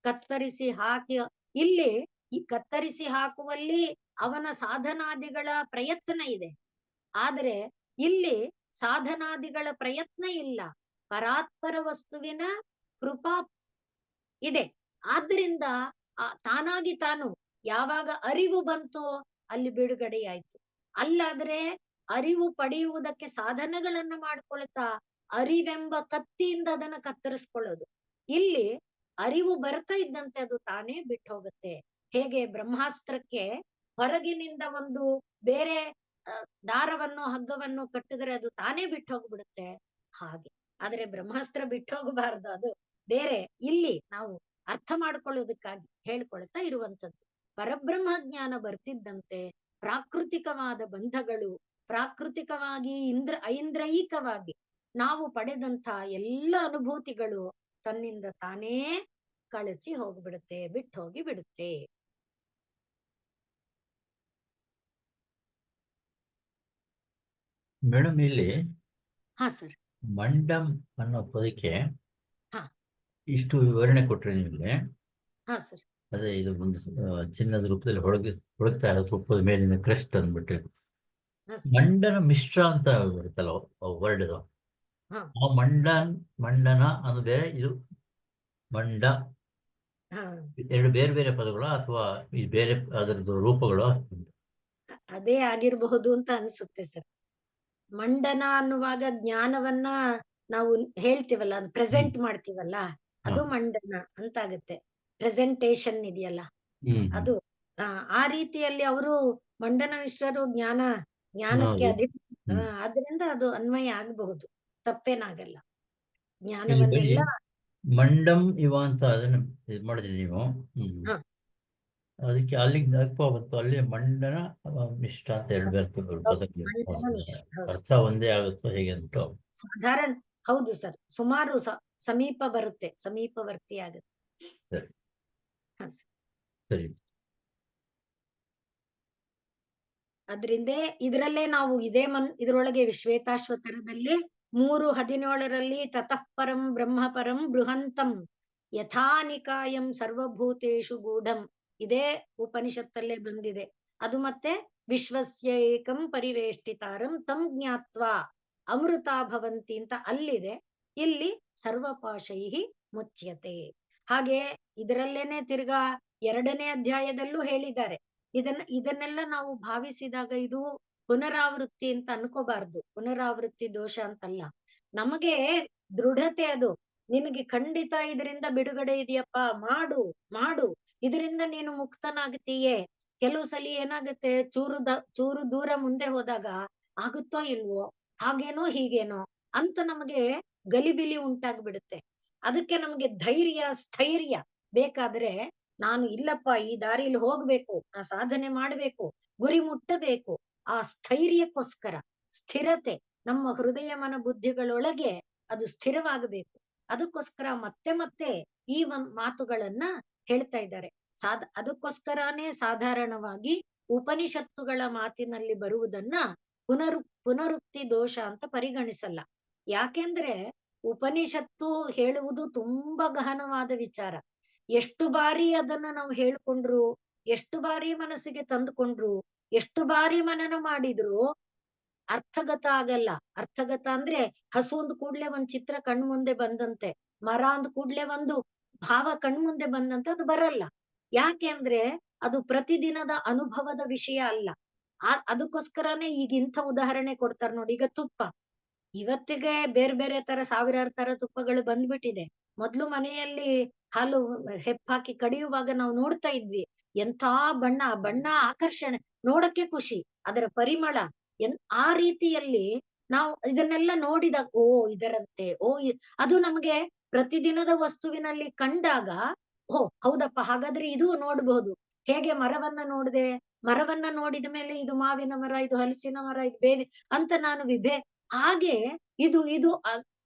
ಕತ್ತರಿಸಿ ಹಾಕಿ, ಇಲ್ಲಿ ಈ ಕತ್ತರಿಸಿ ಹಾಕುವಲ್ಲಿ ಅವನ ಸಾಧನಾದಿಗಳ ಪ್ರಯತ್ನ ಇದೆ. ಆದ್ರೆ ಇಲ್ಲಿ ಸಾಧನಾದಿಗಳ ಪ್ರಯತ್ನ ಇಲ್ಲ, ಪರಾತ್ಪರ ವಸ್ತುವಿನ ಕೃಪಾ ಇದೆ. ಆದ್ರಿಂದ ತಾನಾಗಿ ತಾನು ಯಾವಾಗ ಅರಿವು ಬಂತೋ ಅಲ್ಲಿ ಬಿಡುಗಡೆಯಾಯ್ತು. ಅಲ್ಲಾದ್ರೆ ಅರಿವು ಪಡೆಯುವುದಕ್ಕೆ ಸಾಧನಗಳನ್ನ ಮಾಡ್ಕೊಳ್ತಾ ಅರಿವೆಂಬ ಕತ್ತಿಯಿಂದ ಅದನ್ನ ಕತ್ತರಿಸ್ಕೊಳ್ಳೋದು. ಇಲ್ಲಿ ಅರಿವು ಬರ್ತಾ ಇದ್ದಂತೆ ಅದು ತಾನೇ ಬಿಟ್ಟು ಹೋಗುತ್ತೆ. ಹೇಗೆ ಬ್ರಹ್ಮಾಸ್ತ್ರಕ್ಕೆ ಹೊರಗಿನಿಂದ ಒಂದು ಬೇರೆ ದಾರವನ್ನು ಹಗ್ಗವನ್ನು ಕಟ್ಟಿದ್ರೆ ಅದು ತಾನೇ ಬಿಟ್ಟು ಹೋಗ್ಬಿಡುತ್ತೆ, ಹಾಗೆ. ಆದ್ರೆ ಬ್ರಹ್ಮಾಸ್ತ್ರ ಬಿಟ್ಟು ಹೋಗಬಾರದು, ಅದು ಬೇರೆ. ಇಲ್ಲಿ ನಾವು ಅರ್ಥ ಮಾಡ್ಕೊಳ್ಳೋದಕ್ಕಾಗಿ ಹೇಳ್ಕೊಳ್ತಾ ಇರುವಂತದ್ದು. ಪರಬ್ರಹ್ಮ ಜ್ಞಾನ ಬರ್ತಿದ್ದಂತೆ ಪ್ರಾಕೃತಿಕವಾದ ಬಂಧಗಳು, ಪ್ರಾಕೃತಿಕವಾಗಿ ಐಂದ್ರಯಿಕವಾಗಿ ನಾವು ಪಡೆದಂತ ಎಲ್ಲ ಅನುಭೂತಿಗಳು ತನ್ನಿಂದ ತಾನೇ ಕಳಚಿ ಹೋಗ್ಬಿಡುತ್ತೆ, ಬಿಟ್ಟು ಹೋಗಿ ಬಿಡುತ್ತೆ. ಮೇಡಮ್, ಇಲ್ಲಿ ಹಾ ಸರ್. ಮಂಡಂ ಅನ್ನೋ ಪದಕ್ಕೆ ಹಾ ಇಷ್ಟು ವಿವರಣೆ ಕೊಟ್ರೆ ನಿಮಗೆ. ಹಾ ಸರ್. ಅದೇ ಇದು ಒಂದು ಚಿನ್ನದ ರೂಪದಲ್ಲಿ ಹೊಳಗ್ತಾ ಇರೋ ತುಪ್ಪದ ಮೇಲಿನ ಕ್ರಸ್ಟ್ ಅಂದ್ಬಿಟ್ಟು ಮಂಡನ ಮಿಶ್ರ ಅಂತ ಬರುತ್ತಲ್ಲ ವರ್ಡ್. ಆ ಮಂಡನ ಅನ್ನೋದು ಬೇರೆ, ಇದು ಮಂಡ, ಎರಡು ಬೇರೆ ಬೇರೆ ಪದಗಳು ಅಥವಾ ಈ ಬೇರೆ ಅದರದ್ದು ರೂಪಗಳು? ಅದೇ ಆಗಿರಬಹುದು ಅಂತ ಅನ್ಸುತ್ತೆ ಸರ್. ಮಂಡನ ಅನ್ನುವಾಗ ಜ್ಞಾನವನ್ನ ನಾವು ಹೇಳ್ತೀವಲ್ಲ, ಅದು ಪ್ರೆಸೆಂಟ್ ಮಾಡ್ತೀವಲ್ಲ, ಅದು ಮಂಡನ ಅಂತ ಆಗುತ್ತೆ. ಪ್ರೆಸೆಂಟೇಶನ್ ಇದೆಯಲ್ಲ ಅದು. ಆ ರೀತಿಯಲ್ಲಿ ಅವರು ಮಂಡನ ಮಿಶ್ರರು ಜ್ಞಾನಕ್ಕೆ ಆದ್ರಿಂದ ಅದು ಅನ್ವಯ ಆಗಬಹುದು, ತಪ್ಪೇನಾಗಲ್ಲ. ಜ್ಞಾನವನ್ನೆಲ್ಲ ಮಂಡಂ ಇವ ಅಂತ ಅದನ್ನ ಇದು ಮಾಡಿದ್ರಿ ನೀವು. ಅದಕ್ಕೆ ಅಲ್ಲಿಂದ ಬಂತು, ಅಲ್ಲಿ ಮಂಡನ ಮಿಶ್ರ ಅಂತ ಎರಡು ಅರ್ಥ ಒಂದೇ ಆಗುತ್ತೋ ಹೇಗೆ ಅಂದ್ಬಿಟ್ಟು ಸಾಧಾರಣ. ಹೌದು ಸರ್, ಸುಮಾರು ಸಮೀಪ ಬರುತ್ತೆ, ಸಮೀಪವರ್ತಿ ಆಗುತ್ತೆ. ಸರಿ. ಅದ್ರಿಂದ ಇದರಲ್ಲೇ ನಾವು ಇದ್ರೊಳಗೆ ಶ್ವೇತಾಶ್ವತರದಲ್ಲಿ 3:17 ತತಃ ಪರಂ ಬ್ರಹ್ಮ ಪರಂ ಬೃಹಂತಂ ಯಥಾನಿಕಾಯಂ ಸರ್ವಭೂತೇಷು ಗೂಢಂ, ಇದೇ ಉಪನಿಷತ್ತಲ್ಲೇ ಬಂದಿದೆ. ಅದು ಮತ್ತೆ ವಿಶ್ವಸ್ಯ ಏಕಂ ಪರಿವೇಷ್ಟಿತಾರಂ ತಂ ಜ್ಞಾತ್ವಾ ಅಮೃತಾ ಭವಂತಿ ಅಂತ ಅಲ್ಲಿದೆ. ಇಲ್ಲಿ ಸರ್ವಪಾಶೈಹಿ ಮುಚ್ಯತೆ. ಹಾಗೆ ಇದರಲ್ಲೇನೆ ತಿರ್ಗಾ 2ನೇ ಅಧ್ಯಾಯದಲ್ಲೂ ಹೇಳಿದ್ದಾರೆ. ಇದನ್ನೆಲ್ಲ ನಾವು ಭಾವಿಸಿದಾಗ ಇದು ಪುನರಾವೃತ್ತಿ ಅಂತ ಅನ್ಕೋಬಾರ್ದು. ಪುನರಾವೃತ್ತಿ ದೋಷ ಅಂತಲ್ಲ, ನಮಗೆ ದೃಢತೆ ಅದು. ನಿನಗೆ ಖಂಡಿತ ಇದರಿಂದ ಬಿಡುಗಡೆ ಇದೆಯಪ್ಪ, ಮಾಡು, ಇದರಿಂದ ನೀನು ಮುಕ್ತನಾಗ್ತೀಯೇ. ಕೆಲವು ಸಲ ಏನಾಗುತ್ತೆ, ಚೂರು ದೂರ ಮುಂದೆ ಹೋದಾಗ ಆಗುತ್ತೋ ಇಲ್ವೋ, ಹಾಗೇನೋ ಹೀಗೇನೋ ಅಂತ ನಮಗೆ ಗಲಿಬಿಲಿ ಉಂಟಾಗ್ಬಿಡುತ್ತೆ. ಅದಕ್ಕೆ ನಮ್ಗೆ ಧೈರ್ಯ ಸ್ಥೈರ್ಯ ಬೇಕಾದ್ರೆ, ನಾನು ಇಲ್ಲಪ್ಪ ಈ ದಾರಿಲಿ ಹೋಗ್ಬೇಕು, ನಾ ಸಾಧನೆ ಮಾಡ್ಬೇಕು, ಗುರಿ ಮುಟ್ಟಬೇಕು, ಆ ಸ್ಥೈರ್ಯಕ್ಕೋಸ್ಕರ ಸ್ಥಿರತೆ ನಮ್ಮ ಹೃದಯ ಮನ ಬುದ್ಧಿಗಳೊಳಗೆ ಅದು ಸ್ಥಿರವಾಗಬೇಕು. ಅದಕ್ಕೋಸ್ಕರ ಮತ್ತೆ ಮತ್ತೆ ಈ ಮಾತುಗಳನ್ನ ಹೇಳ್ತಾ ಇದ್ದಾರೆ. ಅದಕ್ಕೋಸ್ಕರನೇ ಸಾಧಾರಣವಾಗಿ ಉಪನಿಷತ್ತುಗಳ ಮಾತಿನಲ್ಲಿ ಬರುವುದನ್ನ ಪುನರುಕ್ತಿ ದೋಷ ಅಂತ ಪರಿಗಣಿಸಲ್ಲ. ಯಾಕೆಂದ್ರೆ ಉಪನಿಷತ್ತು ಹೇಳುವುದು ತುಂಬಾ ಗಹನವಾದ ವಿಚಾರ. ಎಷ್ಟು ಬಾರಿ ಅದನ್ನ ನಾವು ಹೇಳ್ಕೊಂಡ್ರು, ಎಷ್ಟು ಬಾರಿ ಮನಸ್ಸಿಗೆ ತಂದುಕೊಂಡ್ರು, ಎಷ್ಟು ಬಾರಿ ಮನನ ಮಾಡಿದ್ರು ಅರ್ಥಗತ ಆಗಲ್ಲ. ಅರ್ಥಗತ ಅಂದ್ರೆ ಹಸು ಅಂದ್ ಕೂಡ್ಲೆ ಒಂದ್ ಚಿತ್ರ ಕಣ್ಮುಂದೆ ಬಂದಂತೆ, ಮರ ಅಂದ್ ಕೂಡ್ಲೆ ಒಂದು ಭಾವ ಕಣ್ಮುಂದೆ ಬಂದಂತೆ ಅದು ಬರಲ್ಲ. ಯಾಕೆ ಅಂದ್ರೆ ಅದು ಪ್ರತಿದಿನದ ಅನುಭವದ ವಿಷಯ ಅಲ್ಲ. ಅದಕ್ಕೋಸ್ಕರನೇ ಈಗ ಇಂಥ ಉದಾಹರಣೆ ಕೊಡ್ತಾರೆ ನೋಡಿ. ಈಗ ತುಪ್ಪ, ಇವತ್ತಿಗೆ ಬೇರೆ ಬೇರೆ ತರ ಸಾವಿರಾರು ತರ ತುಪ್ಪಗಳು ಬಂದ್ಬಿಟ್ಟಿದೆ. ಮೊದ್ಲು ಮನೆಯಲ್ಲಿ ಹಾಲು ಹೆಪ್ಪಾಕಿ ಕಡಿಯುವಾಗ ನಾವು ನೋಡ್ತಾ ಇದ್ವಿ, ಎಂಥ ಬಣ್ಣ ಆಕರ್ಷಣೆ, ನೋಡಕ್ಕೆ ಖುಷಿ, ಅದರ ಪರಿಮಳ ಆ ರೀತಿಯಲ್ಲಿ ನಾವು ಇದನ್ನೆಲ್ಲ ನೋಡಿದಾಗ ಓ ಇದರಂತೆ ಅದು ನಮಗೆ ಪ್ರತಿದಿನದ ವಸ್ತುವಿನಲ್ಲಿ ಕಂಡಾಗ ಓ ಹೌದಪ್ಪ, ಹಾಗಾದ್ರೆ ಇದು ನೋಡಬಹುದು. ಹೇಗೆ ಮರವನ್ನ ನೋಡಿದೆ, ಮರವನ್ನ ನೋಡಿದ ಮೇಲೆ ಇದು ಮಾವಿನ ಮರ, ಇದು ಹಲಸಿನ ಮರ, ಇದು ಬೇರೆ ಅಂತ ನಾನು ಹಾಗೆ ಇದು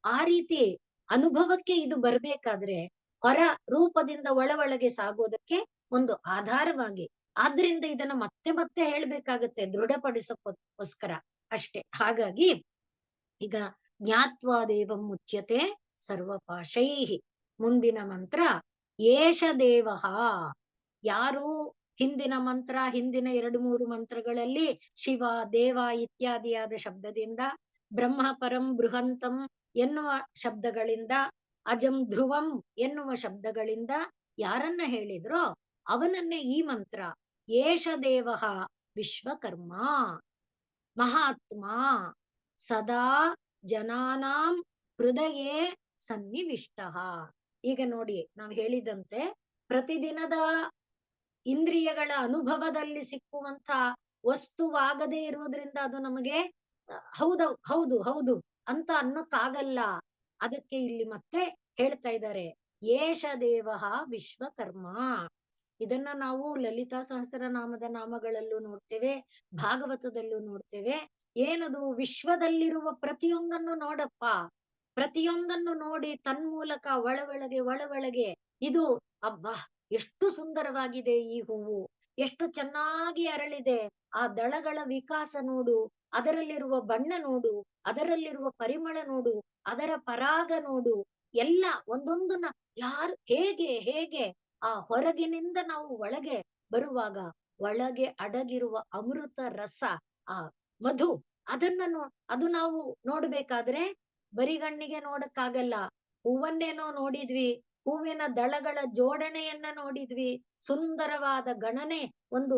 ಆ ರೀತಿ ಅನುಭವಕ್ಕೆ ಇದು ಬರ್ಬೇಕಾದ್ರೆ ಹೊರ ರೂಪದಿಂದ ಒಳಗೆ ಸಾಗೋದಕ್ಕೆ ಒಂದು ಆಧಾರವಾಗಿ, ಆದ್ರಿಂದ ಇದನ್ನ ಮತ್ತೆ ಮತ್ತೆ ಹೇಳ್ಬೇಕಾಗತ್ತೆ ದೃಢಪಡಿಸಕ್ಕೋಸ್ಕರ ಅಷ್ಟೇ. ಹಾಗಾಗಿ ಈಗ ಜ್ಞಾತ್ವಾ ದೇವಂ ಮುಚ್ಯತೆ ಸರ್ವಪಾಶೈಹಿ. ಮುಂದಿನ ಮಂತ್ರ ಏಷ ದೇವಃ. ಯಾರು ಹಿಂದಿನ ಮಂತ್ರ, ಹಿಂದಿನ 2-3 ಮಂತ್ರಗಳಲ್ಲಿ ಶಿವ, ದೇವ ಇತ್ಯಾದಿಯಾದ ಶಬ್ದದಿಂದ, ಬ್ರಹ್ಮ ಪರಂ ಬೃಹಂತಂ ಎನ್ನುವ ಶಬ್ದಗಳಿಂದ, ಅಜಂ ಧ್ರುವಂ ಎನ್ನುವ ಶಬ್ದಗಳಿಂದ ಯಾರನ್ನ ಹೇಳಿದ್ರೋ ಅವನನ್ನೇ ಈ ಮಂತ್ರ ಏಷ ದೇವಃ ವಿಶ್ವಕರ್ಮ ಮಹಾತ್ಮ ಸದಾ ಜನಾನಾಂ ಹೃದಯೇ ಸನ್ನಿವಿಷ್ಟ. ಈಗ ನೋಡಿ, ನಾವು ಹೇಳಿದಂತೆ ಪ್ರತಿದಿನದ ಇಂದ್ರಿಯಗಳ ಅನುಭವದಲ್ಲಿ ಸಿಕ್ಕುವಂತ ವಸ್ತುವಾಗದೇ ಇರುವುದರಿಂದ ಅದು ನಮಗೆ ಹೌದು ಹೌದು ಹೌದು ಅಂತ ಅನ್ನೋಕ್ಕಾಗಲ್ಲ. ಅದಕ್ಕೆ ಇಲ್ಲಿ ಮತ್ತೆ ಹೇಳ್ತಾ ಇದ್ದಾರೆ ಏಷ ದೇವಃ ವಿಶ್ವಕರ್ಮ. ಇದನ್ನ ನಾವು ಲಲಿತಾ ಸಹಸ್ರನಾಮದ ನಾಮಗಳಲ್ಲೂ ನೋಡ್ತೇವೆ, ಭಾಗವತದಲ್ಲೂ ನೋಡ್ತೇವೆ. ಏನದು? ವಿಶ್ವದಲ್ಲಿರುವ ಪ್ರತಿಯೊಂದನ್ನು ನೋಡಪ್ಪ, ಪ್ರತಿಯೊಂದನ್ನು ನೋಡಿ ತನ್ಮೂಲಕ ಒಳಗೆ ಇದು ಅಬ್ಬಾ ಎಷ್ಟು ಸುಂದರವಾಗಿದೆ ಈ ಹೂವು, ಎಷ್ಟು ಚೆನ್ನಾಗಿ ಅರಳಿದೆ, ಆ ದಳಗಳ ವಿಕಾಸ ನೋಡು, ಅದರಲ್ಲಿರುವ ಬಣ್ಣ ನೋಡು, ಅದರಲ್ಲಿರುವ ಪರಿಮಳ ನೋಡು, ಅದರ ಪರಾಗ ನೋಡು, ಎಲ್ಲ ಒಂದೊಂದನ್ನ ಯಾರು ಹೇಗೆ ಆ ಹೊರಗಿನಿಂದ ನಾವು ಒಳಗೆ ಬರುವಾಗ ಒಳಗೆ ಅಡಗಿರುವ ಅಮೃತ ರಸ, ಆ ಮಧು, ಅದು ನಾವು ನೋಡ್ಬೇಕಾದ್ರೆ ಬರಿಗಣ್ಣಿಗೆ ನೋಡಕ್ಕಾಗಲ್ಲ. ಹೂವನ್ನೇನೋ ನೋಡಿದ್ವಿ, ಹೂವಿನ ದಳಗಳ ಜೋಡಣೆಯನ್ನ ನೋಡಿದ್ವಿ, ಸುಂದರವಾದ ಗಣನೆ, ಒಂದು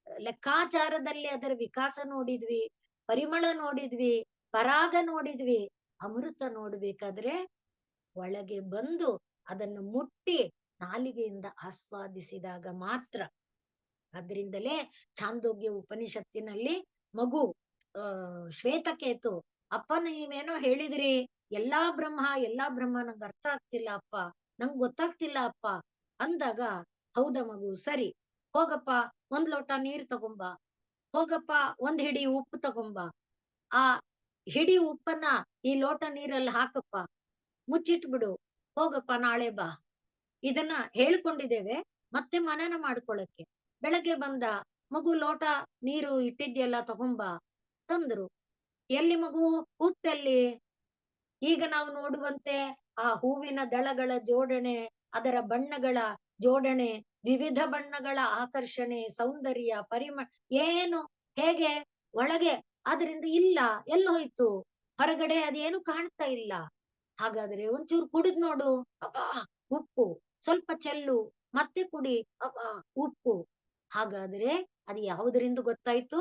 ಲೆಕ್ಕಾಚಾರದಲ್ಲಿ ಅದರ ವಿಕಾಸ ನೋಡಿದ್ವಿ, ಪರಿಮಳ ನೋಡಿದ್ವಿ, ಪರಾಗ ನೋಡಿದ್ವಿ. ಅಮೃತ ನೋಡ್ಬೇಕಾದ್ರೆ ಒಳಗೆ ಬಂದು ಅದನ್ನು ಮುಟ್ಟಿ ನಾಲಿಗೆಯಿಂದ ಆಸ್ವಾದಿಸಿದಾಗ ಮಾತ್ರ. ಆದ್ರಿಂದಲೇ ಛಾಂದೋಗ್ಯ ಉಪನಿಷತ್ತಿನಲ್ಲಿ ಮಗು ಶ್ವೇತಕೇತು, ಅಪ್ಪ ನೀವೇನೋ ಹೇಳಿದ್ರಿ ಎಲ್ಲಾ ಬ್ರಹ್ಮ ನಂಗೆ ಅರ್ಥ ಆಗ್ತಿಲ್ಲ ಅಪ್ಪ, ನಂಗ್ ಗೊತ್ತಾಗ್ತಿಲ್ಲ ಅಪ್ಪ ಅಂದಾಗ, ಹೌದ ಮಗು, ಸರಿ ಹೋಗಪ್ಪ, 1 ಲೋಟ ನೀರ್ ತಗೊಂಬ, ಹೋಗಪ್ಪ 1 ಹಿಡಿ ಉಪ್ಪು ತಗೊಂಬ, ಆ ಹಿಡಿ ಉಪ್ಪನ್ನ ಈ ಲೋಟ ನೀರಲ್ಲಿ ಹಾಕಪ್ಪ, ಮುಚ್ಚಿಟ್ಬಿಡು, ಹೋಗಪ್ಪ ನಾಳೆ ಬಾ. ಇದನ್ನ ಹೇಳ್ಕೊಂಡಿದ್ದೇವೆ ಮತ್ತೆ ಮನನ ಮಾಡ್ಕೊಳಕ್ಕೆ. ಬೆಳಗ್ಗೆ ಬಂದ ಮಗು, ಲೋಟ ನೀರು ಇಟ್ಟಿದ್ಯಲ್ಲ ತಗೊಂಬ ತಂದ್ರು. ಎಲ್ಲಿ ಮಗು? ಉಪ್ಪೆಲ್ಲಿ? ಈಗ ನಾವು ನೋಡುವಂತೆ ಆ ಹೂವಿನ ದಳಗಳ ಜೋಡಣೆ, ಅದರ ಬಣ್ಣಗಳ ಜೋಡಣೆ, ವಿವಿಧ ಬಣ್ಣಗಳ ಆಕರ್ಷಣೆ, ಸೌಂದರ್ಯ, ಪರಿಮಳ ಏನು ಹೇಗೆ ಒಳಗೆ ಆದ್ರಿಂದ ಇಲ್ಲ. ಎಲ್ಲೋಯ್ತು? ಹೊರಗಡೆ ಅದೇನು ಕಾಣ್ತಾ ಇಲ್ಲ. ಹಾಗಾದ್ರೆ ಒಂಚೂರು ಕುಡಿದ್ ನೋಡು, ಅಬ್ಬಾ ಉಪ್ಪು, ಸ್ವಲ್ಪ ಚೆಲ್ಲು, ಮತ್ತೆ ಕುಡಿ, ಅಬ್ಬಾ ಉಪ್ಪು. ಹಾಗಾದ್ರೆ ಅದು ಯಾವುದರಿಂದ ಗೊತ್ತಾಯ್ತು?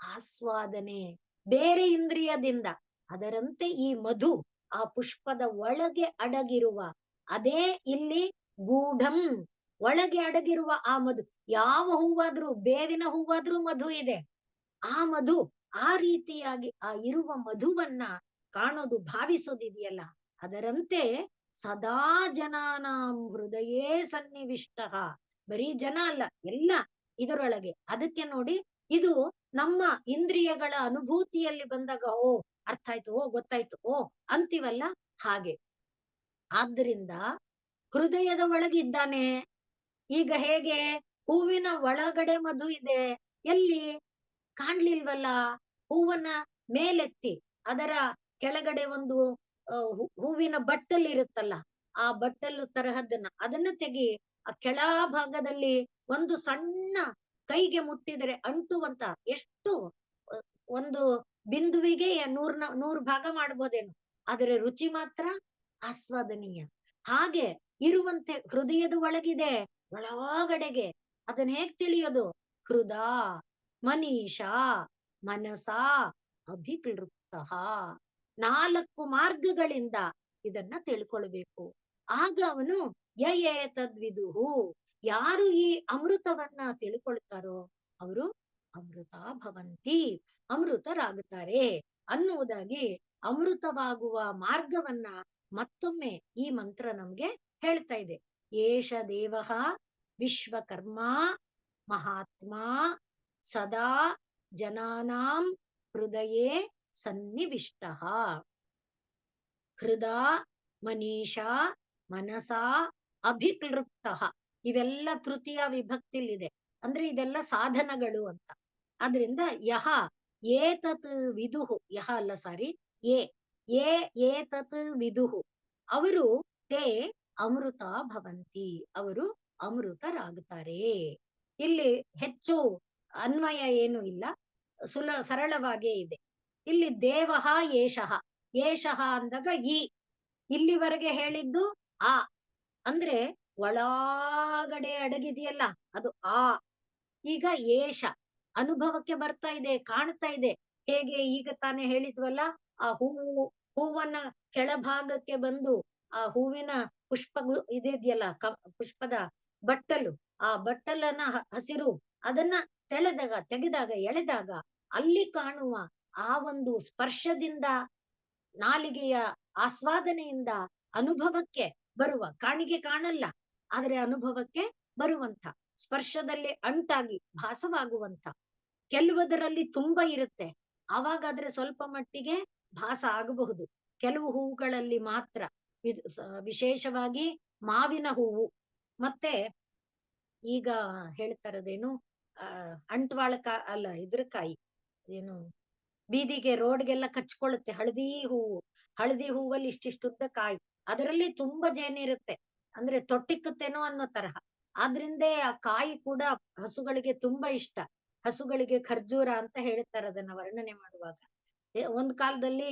ಆಸ್ವಾದನೆ, ಬೇರೆ ಇಂದ್ರಿಯದಿಂದ. ಅದರಂತೆ ಈ ಮಧು ಆ ಪುಷ್ಪದ ಒಳಗೆ ಅಡಗಿರುವ, ಅದೇ ಇಲ್ಲಿ ಗೂಢಂ, ಒಳಗೆ ಅಡಗಿರುವ ಆ ಮಧು. ಯಾವ ಹೂವಾದ್ರೂ, ಬೇವಿನ ಹೂವಾದ್ರೂ ಮಧು ಇದೆ. ಆ ಮಧು ಆ ರೀತಿಯಾಗಿ ಆ ಇರುವ ಮಧುವನ್ನ ಕಾಣೋದು, ಭಾವಿಸೋದಿದೆಯಲ್ಲ, ಅದರಂತೆ ಸದಾ ಜನಾನಾಂ ಹೃದಯೇ ಸನ್ನಿವಿಷ್ಟ. ಬರೀ ಜನ ಅಲ್ಲ, ಎಲ್ಲ ಇದರೊಳಗೆ. ಅದಕ್ಕೆ ನೋಡಿ, ಇದು ನಮ್ಮ ಇಂದ್ರಿಯಗಳ ಅನುಭೂತಿಯಲ್ಲಿ ಬಂದಾಗ ಓ ಅರ್ಥ ಆಯ್ತು, ಓ ಗೊತ್ತಾಯ್ತು, ಓ ಅಂತೀವಲ್ಲ, ಹಾಗೆ. ಆದ್ದರಿಂದ ಹೃದಯದ ಒಳಗಿದ್ದಾನೆ. ಈಗ ಹೇಗೆ ಹೂವಿನ ಒಳಗಡೆ ಮಧು ಇದೆ, ಎಲ್ಲಿ ಕಾಣ್ಲಿಲ್ವಲ್ಲ? ಹೂವನ್ನ ಮೇಲೆತ್ತಿ ಅದರ ಕೆಳಗಡೆ ಒಂದು ಹೂವಿನ ಬಟ್ಟಲು ಇರುತ್ತಲ್ಲ, ಆ ಬಟ್ಟಲು ಅದನ್ನ ತೆಗಿ, ಆ ಕೆಳ ಭಾಗದಲ್ಲಿ ಒಂದು ಸಣ್ಣ ಕೈಗೆ ಮುಟ್ಟಿದರೆ ಅಂಟುವಂತ, ಎಷ್ಟು ಒಂದು ಬಿಂದುವಿಗೆ 100 ಭಾಗ ಮಾಡ್ಬೋದೇನು, ಆದರೆ ರುಚಿ ಮಾತ್ರ ಆಸ್ವಾದನೀಯ. ಹಾಗೆ ಇರುವಂತೆ ಹೃದಯದ ಒಳಗಿದೆ, ಒಳಗಡೆಗೆ. ಅದನ್ನ ಹೇಗ್ ತಿಳಿಯೋದು? ಹೃದಾ ಮನೀಷಾ ಮನಸಾ ಅಭಿಕೃತ. 4 ಮಾರ್ಗಗಳಿಂದ ಇದನ್ನ ತಿಳ್ಕೊಳ್ಬೇಕು. ಆಗ ಅವನು ಯಯೇ ತದ್ವಿದುಹು, ಯಾರು ಈ ಅಮೃತವನ್ನ ತಿಳ್ಕೊಳ್ತಾರೋ ಅವರು ಅಮೃತ ಭವಂತಿ, ಅಮೃತರಾಗುತ್ತಾರೆ ಅನ್ನುವುದಾಗಿ ಅಮೃತವಾಗುವ ಮಾರ್ಗವನ್ನ ಮತ್ತೊಮ್ಮೆ ಈ ಮಂತ್ರ ನಮ್ಗೆ ಹೇಳ್ತಾ ಇದೆ. ಏಷ ದೇವಃ ವಿಶ್ವಕರ್ಮ ಮಹಾತ್ಮ ಸದಾ ಜನಾನಾಂ ಹೃದಯೇ ಸನ್ನಿವಿಷ್ಟ. ಹೃದಾ ಮನೀಷಾ ಮನಸಾ ಅಭಿಕ್ಲೃಪ್ತ. ಇವೆಲ್ಲ ತೃತೀಯ ವಿಭಕ್ತಿಲಿದೆ, ಅಂದ್ರೆ ಇದೆಲ್ಲ ಸಾಧನಗಳು ಅಂತ. ಆದ್ರಿಂದ ಯಹ ಏತತ್ ವಿದುಹು, ಯಹ ಅಲ್ಲ ಸಾರಿ, ಏತತ್ ವಿದುಹು, ಅವರು ತೇ ಅಮೃತ ಭವಂತಿ, ಅವರು ಅಮೃತರಾಗುತ್ತಾರೆ. ಇಲ್ಲಿ ಹೆಚ್ಚು ಅನ್ವಯ ಏನು ಇಲ್ಲ, ಸರಳವಾಗೇ ಇದೆ. ಇಲ್ಲಿ ದೇವಃ ಏಷಃ, ಏಷಃ ಅಂದಾಗ ಇಲ್ಲಿವರೆಗೆ ಹೇಳಿದ್ದು ಆ, ಅಂದ್ರೆ ಒಳಗಡೆ ಅಡಗಿದೆಯಲ್ಲ ಅದು ಆ. ಈಗ ಏಷ ಅನುಭವಕ್ಕೆ ಬರ್ತಾ ಇದೆ, ಕಾಣ್ತಾ ಇದೆ. ಹೇಗೆ ಈಗ ತಾನೇ ಹೇಳಿದ್ವಲ್ಲ, ಆ ಹೂವನ್ನ ಕೆಳಭಾಗಕ್ಕೆ ಬಂದು ಆ ಹೂವಿನ ಪುಷ್ಪ ಇದೆಯಲ್ಲ, ಪುಷ್ಪದ ಬಟ್ಟಲು, ಆ ಬಟ್ಟಲನ್ನ ಹಸಿರು ಅದನ್ನ ತೆಗೆದಾಗ ಎಳೆದಾಗ ಅಲ್ಲಿ ಕಾಣುವ ಆ ಒಂದು ಸ್ಪರ್ಶದಿಂದ, ನಾಲಿಗೆಯ ಆಸ್ವಾದನೆಯಿಂದ ಅನುಭವಕ್ಕೆ ಬರುವ, ಕಾಣಿಗೆ ಕಾಣಲ್ಲ ಆದ್ರೆ ಅನುಭವಕ್ಕೆ ಬರುವಂತ, ಸ್ಪರ್ಶದಲ್ಲಿ ಅಂಟಾಗಿ ಭಾಸವಾಗುವಂತ, ಕೆಲವುದರಲ್ಲಿ ತುಂಬಾ ಇರುತ್ತೆ, ಆವಾಗಾದ್ರೆ ಸ್ವಲ್ಪ ಮಟ್ಟಿಗೆ ಭಾಸ ಆಗಬಹುದು. ಕೆಲವು ಹೂವುಗಳಲ್ಲಿ ಮಾತ್ರ, ವಿಶೇಷವಾಗಿ ಮಾವಿನ ಹೂವು, ಮತ್ತೆ ಈಗ ಹೇಳ್ತಾರದೇನು ಅಂಟ್ವಾಳಕಾಯಿ ಅಲ್ಲ, ಇದ್ರ ಕಾಯಿ ಏನು, ಬೀದಿಗೆ ರೋಡ್ಗೆಲ್ಲ ಕಚ್ಕೊಳ್ಳುತ್ತೆ ಹಳದಿ ಹೂವು. ಹಳದಿ ಹೂವಲ್ಲಿ ಇಷ್ಟಿಷ್ಟುದ್ದ ಕಾಯಿ, ಅದರಲ್ಲಿ ತುಂಬಾ ಜೇನಿರುತ್ತೆ, ಅಂದ್ರೆ ತೊಟ್ಟಿಕ್ಕುತ್ತೇನೋ ಅನ್ನೋ ತರಹ. ಆದ್ರಿಂದ ಆ ಕಾಯಿ ಕೂಡ ಹಸುಗಳಿಗೆ ತುಂಬಾ ಇಷ್ಟ. ಹಸುಗಳಿಗೆ ಖರ್ಜೂರ ಅಂತ ಹೇಳ್ತಾರೆ ಅದನ್ನ ವರ್ಣನೆ ಮಾಡುವಾಗ. ಒಂದ್ ಕಾಲದಲ್ಲಿ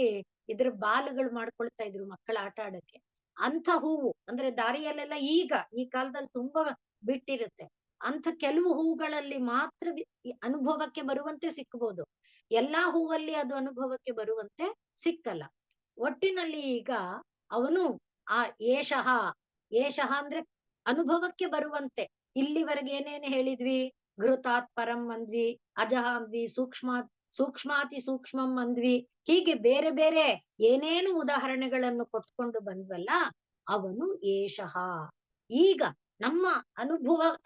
ಇದ್ರ ಬಾಲುಗಳು ಮಾಡ್ಕೊಳ್ತಾ ಇದ್ರು ಮಕ್ಕಳ ಆಟ ಆಡಕ್ಕೆ. ಅಂಥ ಹೂವು ಅಂದ್ರೆ ದಾರಿಯಲ್ಲೆಲ್ಲ ಈಗ ಈ ಕಾಲದಲ್ಲಿ ತುಂಬಾ ಬಿಟ್ಟಿರುತ್ತೆ. ಅಂಥ ಕೆಲವು ಹೂಗಳಲ್ಲಿ ಮಾತ್ರ ಅನುಭವಕ್ಕೆ ಬರುವಂತೆ ಸಿಕ್ಕಬಹುದು, ಎಲ್ಲಾ ಹೂವಲ್ಲಿ ಅದು ಅನುಭವಕ್ಕೆ ಬರುವಂತೆ ಸಿಕ್ಕಲ್ಲ. ಒಟ್ಟಿನಲ್ಲಿ ಈಗ ಅವನು ಆ ಏಷಃ, ಏಷಃ ಅಂದ್ರೆ ಅನುಭವಕ್ಕೆ ಬರುವಂತೆ. ಇಲ್ಲಿವರೆಗೆ ಏನೇನು ಹೇಳಿದ್ವಿ, ಘೃತಾತ್ ಪರಂ ಅಂದ್ವಿ, ಅಜಃ ಅಂದ್ವಿ, ಸೂಕ್ಷ್ಮಾತಿ ಸೂಕ್ಷ್ಮಂ ಅಂದ್ವಿ, ಹೀಗೆ ಬೇರೆ ಬೇರೆ ಏನೇನು ಉದಾಹರಣೆಗಳನ್ನು ಕೊಟ್ಕೊಂಡು ಬಂದ್ವಲ್ಲ, ಅವನು ಏಷಃ ಈಗ ನಮ್ಮ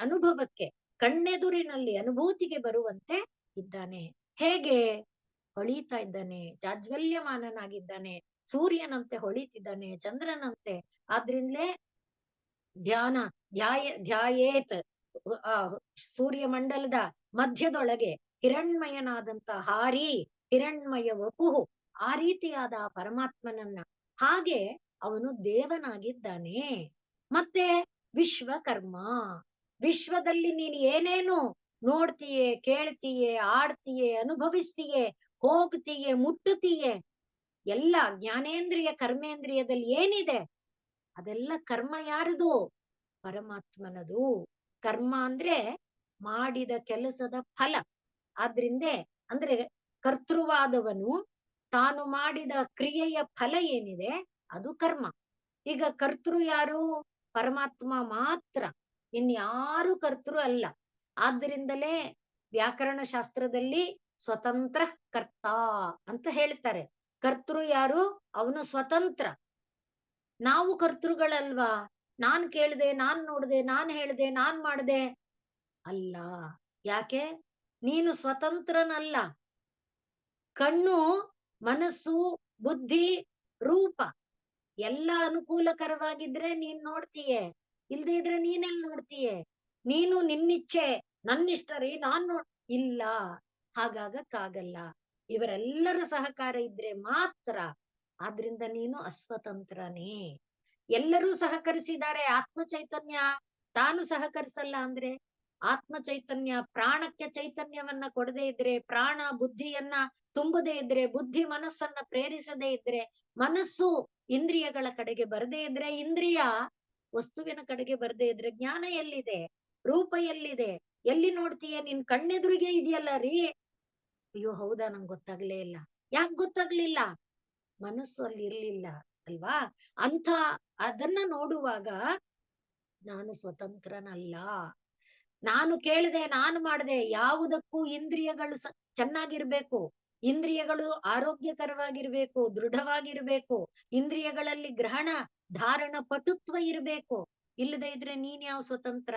ಅನುಭವಕ್ಕೆ ಕಣ್ಣೆದುರಿನಲ್ಲಿ ಅನುಭೂತಿಗೆ ಬರುವಂತೆ ಇದ್ದಾನೆ. ಹೇಗೆ ಹೊಳಿತಾ ಇದ್ದಾನೆ, ಜಾಜ್ವಲ್ಯಮಾನನಾಗಿದ್ದಾನೆ, ಸೂರ್ಯನಂತೆ ಹೊಳಿತಿದ್ದಾನೆ, ಚಂದ್ರನಂತೆ. ಆದ್ರಿಂದಲೇ ಧ್ಯಾಯೇತ್, ಆ ಸೂರ್ಯಮಂಡಲದ ಮಧ್ಯದೊಳಗೆ ಹಿರಣ್ಮಯನಾದಂತ ಹಾರಿ ಹಿರಣ್ಮಯ ವಪುಹು, ಆ ರೀತಿಯಾದ ಪರಮಾತ್ಮನನ್ನ, ಹಾಗೆ ಅವನು ದೇವನಾಗಿದ್ದಾನೆ. ಮತ್ತೆ ವಿಶ್ವಕರ್ಮ, ವಿಶ್ವದಲ್ಲಿ ನೀನು ಏನೇನು ನೋಡ್ತೀಯೇ, ಕೇಳ್ತೀಯೇ, ಆಡ್ತೀಯೇ, ಅನುಭವಿಸ್ತೀಯೇ, ಹೋಗ್ತೀಯೇ, ಮುಟ್ಟುತ್ತೀಯೇ, ಎಲ್ಲ ಜ್ಞಾನೇಂದ್ರಿಯ ಕರ್ಮೇಂದ್ರಿಯದಲ್ಲಿ ಏನಿದೆ ಅದೆಲ್ಲ ಕರ್ಮ ಯಾರದು? ಪರಮಾತ್ಮನದು. ಕರ್ಮ ಅಂದ್ರೆ ಮಾಡಿದ ಕೆಲಸದ ಫಲ. ಆದ್ರಿಂದ ಅಂದ್ರೆ ಕರ್ತೃವಾದವನು ತಾನು ಮಾಡಿದ ಕ್ರಿಯೆಯ ಫಲ ಏನಿದೆ ಅದು ಕರ್ಮ. ಈಗ ಕರ್ತೃ ಯಾರು? ಪರಮಾತ್ಮ ಮಾತ್ರ, ಇನ್ಯಾರು ಕರ್ತೃ ಅಲ್ಲ. ಆದ್ದರಿಂದಲೇ ವ್ಯಾಕರಣ ಶಾಸ್ತ್ರದಲ್ಲಿ ಸ್ವತಂತ್ರ ಕರ್ತ ಅಂತ ಹೇಳ್ತಾರೆ. ಕರ್ತೃ ಯಾರು? ಅವನು ಸ್ವತಂತ್ರ. ನಾವು ಕರ್ತೃಗಳಲ್ವಾ? ನಾನ್ ಕೇಳ್ದೆ, ನಾನ್ ನೋಡ್ದೆ, ನಾನ್ ಹೇಳ್ದೆ, ನಾನ್ ಮಾಡ್ದೆ ಅಲ್ಲ. ಯಾಕೆ? ನೀನು ಸ್ವತಂತ್ರನಲ್ಲ. ಕಣ್ಣು, ಮನಸ್ಸು, ಬುದ್ಧಿ, ರೂಪ ಎಲ್ಲ ಅನುಕೂಲಕರವಾಗಿದ್ರೆ ನೀನ್ ನೋಡ್ತೀಯೇ, ಇಲ್ದೇ ಇದ್ರೆ ನೀನೆಲ್ ನೋಡ್ತೀಯೇ? ನೀನು ನಿನ್ನಿಚ್ಛೆ, ನನ್ನಿಷ್ಟ ರೀ ನಾನ್ ಇಲ್ಲ, ಹಾಗಾಗಕ್ಕಾಗಲ್ಲ. ಇವರೆಲ್ಲರ ಸಹಕಾರ ಇದ್ರೆ ಮಾತ್ರ. ಆದ್ರಿಂದ ನೀನು ಅಸ್ವತಂತ್ರನೇ. ಎಲ್ಲರೂ ಸಹಕರಿಸಿದ್ದಾರೆ, ಆತ್ಮ ಚೈತನ್ಯ ತಾನು ಸಹಕರಿಸಲ್ಲ ಅಂದ್ರೆ? ಆತ್ಮ ಚೈತನ್ಯ ಪ್ರಾಣಕ್ಕೆ ಚೈತನ್ಯವನ್ನ ಕೊಡದೇ ಇದ್ರೆ, ಪ್ರಾಣ ಬುದ್ಧಿಯನ್ನ ತುಂಬದೇ ಇದ್ರೆ, ಬುದ್ಧಿ ಮನಸ್ಸನ್ನ ಪ್ರೇರಿಸದೇ ಇದ್ರೆ, ಮನಸ್ಸು ಇಂದ್ರಿಯಗಳ ಕಡೆಗೆ ಬರದೇ ಇದ್ರೆ, ಇಂದ್ರಿಯ ವಸ್ತುವಿನ ಕಡೆಗೆ ಬರದೇ ಇದ್ರೆ, ಜ್ಞಾನ ಎಲ್ಲಿದೆ? ರೂಪ ಎಲ್ಲಿದೆ? ಎಲ್ಲಿ ನೋಡ್ತೀಯ? ನಿನ್ ಕಣ್ಣೆದುರಿಗೆ ಇದೆಯಲ್ಲ ರೀ. ಅಯ್ಯೋ ಹೌದಾ, ನಂಗೆ ಗೊತ್ತಾಗ್ಲೇ ಇಲ್ಲ. ಯಾಕೆ ಗೊತ್ತಾಗ್ಲಿಲ್ಲ? ಮನಸ್ಸು ಅಲ್ಲಿ ಇರ್ಲಿಲ್ಲ ಅಲ್ವಾ? ಅದನ್ನ ನೋಡುವಾಗ ನಾನು ಸ್ವತಂತ್ರನಲ್ಲ. ನಾನು ಕೇಳಿದೆ, ನಾನು ಮಾಡಿದೆ, ಯಾವುದಕ್ಕೂ ಇಂದ್ರಿಯಗಳು ಚೆನ್ನಾಗಿರ್ಬೇಕು. ಇಂದ್ರಿಯಗಳು ಆರೋಗ್ಯಕರವಾಗಿರ್ಬೇಕು, ದೃಢವಾಗಿರ್ಬೇಕು. ಇಂದ್ರಿಯಗಳಲ್ಲಿ ಗ್ರಹಣ ಧಾರಣ ಪಟುತ್ವ ಇರ್ಬೇಕು. ಇಲ್ಲದೆ ಇದ್ರೆ ನೀನ್ ಯಾವ ಸ್ವತಂತ್ರ?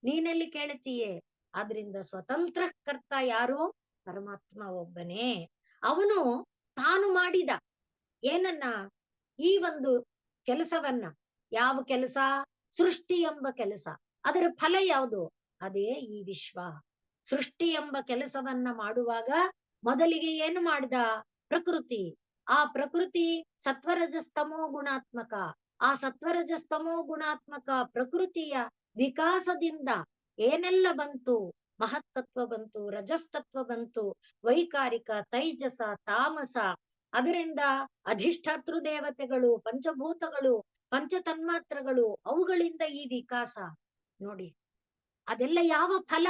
ನೀನೆಲ್ಲಿ ಕೇಳ್ತೀಯೇ? ಆದ್ರಿಂದ ಸ್ವತಂತ್ರ ಕರ್ತ ಯಾರು? ಪರಮಾತ್ಮ ಒಬ್ಬನೇ. ಅವನು ತಾನು ಮಾಡಿದ ಏನನ್ನ? ಈ ಒಂದು ಕೆಲಸವನ್ನ. ಯಾವ ಕೆಲಸ? ಸೃಷ್ಟಿ ಎಂಬ ಕೆಲಸ. ಅದರ ಫಲ ಯಾವುದು? ಅದೇ ಈ ವಿಶ್ವ. ಸೃಷ್ಟಿ ಎಂಬ ಕೆಲಸವನ್ನ ಮಾಡುವಾಗ ಮೊದಲಿಗೆ ಏನು ಮಾಡಿದ? ಪ್ರಕೃತಿ. ಆ ಪ್ರಕೃತಿ ಸತ್ವರಜಸ್ತಮೋ ಗುಣಾತ್ಮಕ. ಆ ಸತ್ವರಜಸ್ತಮೋ ಗುಣಾತ್ಮಕ ಪ್ರಕೃತಿಯ ವಿಕಾಸದಿಂದ ಏನೆಲ್ಲ ಬಂತು? ಮಹತ್ತತ್ವ ಬಂತು, ರಜಸ್ತತ್ವ ಬಂತು, ವೈಕಾರಿಕ, ತೈಜಸ, ತಾಮಸ. ಅದರಿಂದ ಅಧಿಷ್ಠಾತೃ ದೇವತೆಗಳು, ಪಂಚಭೂತಗಳು, ಪಂಚತನ್ಮಾತ್ರಗಳು, ಅವುಗಳಿಂದ ಈ ವಿಕಾಸ ನೋಡಿ. ಅದೆಲ್ಲ ಯಾವ ಫಲ?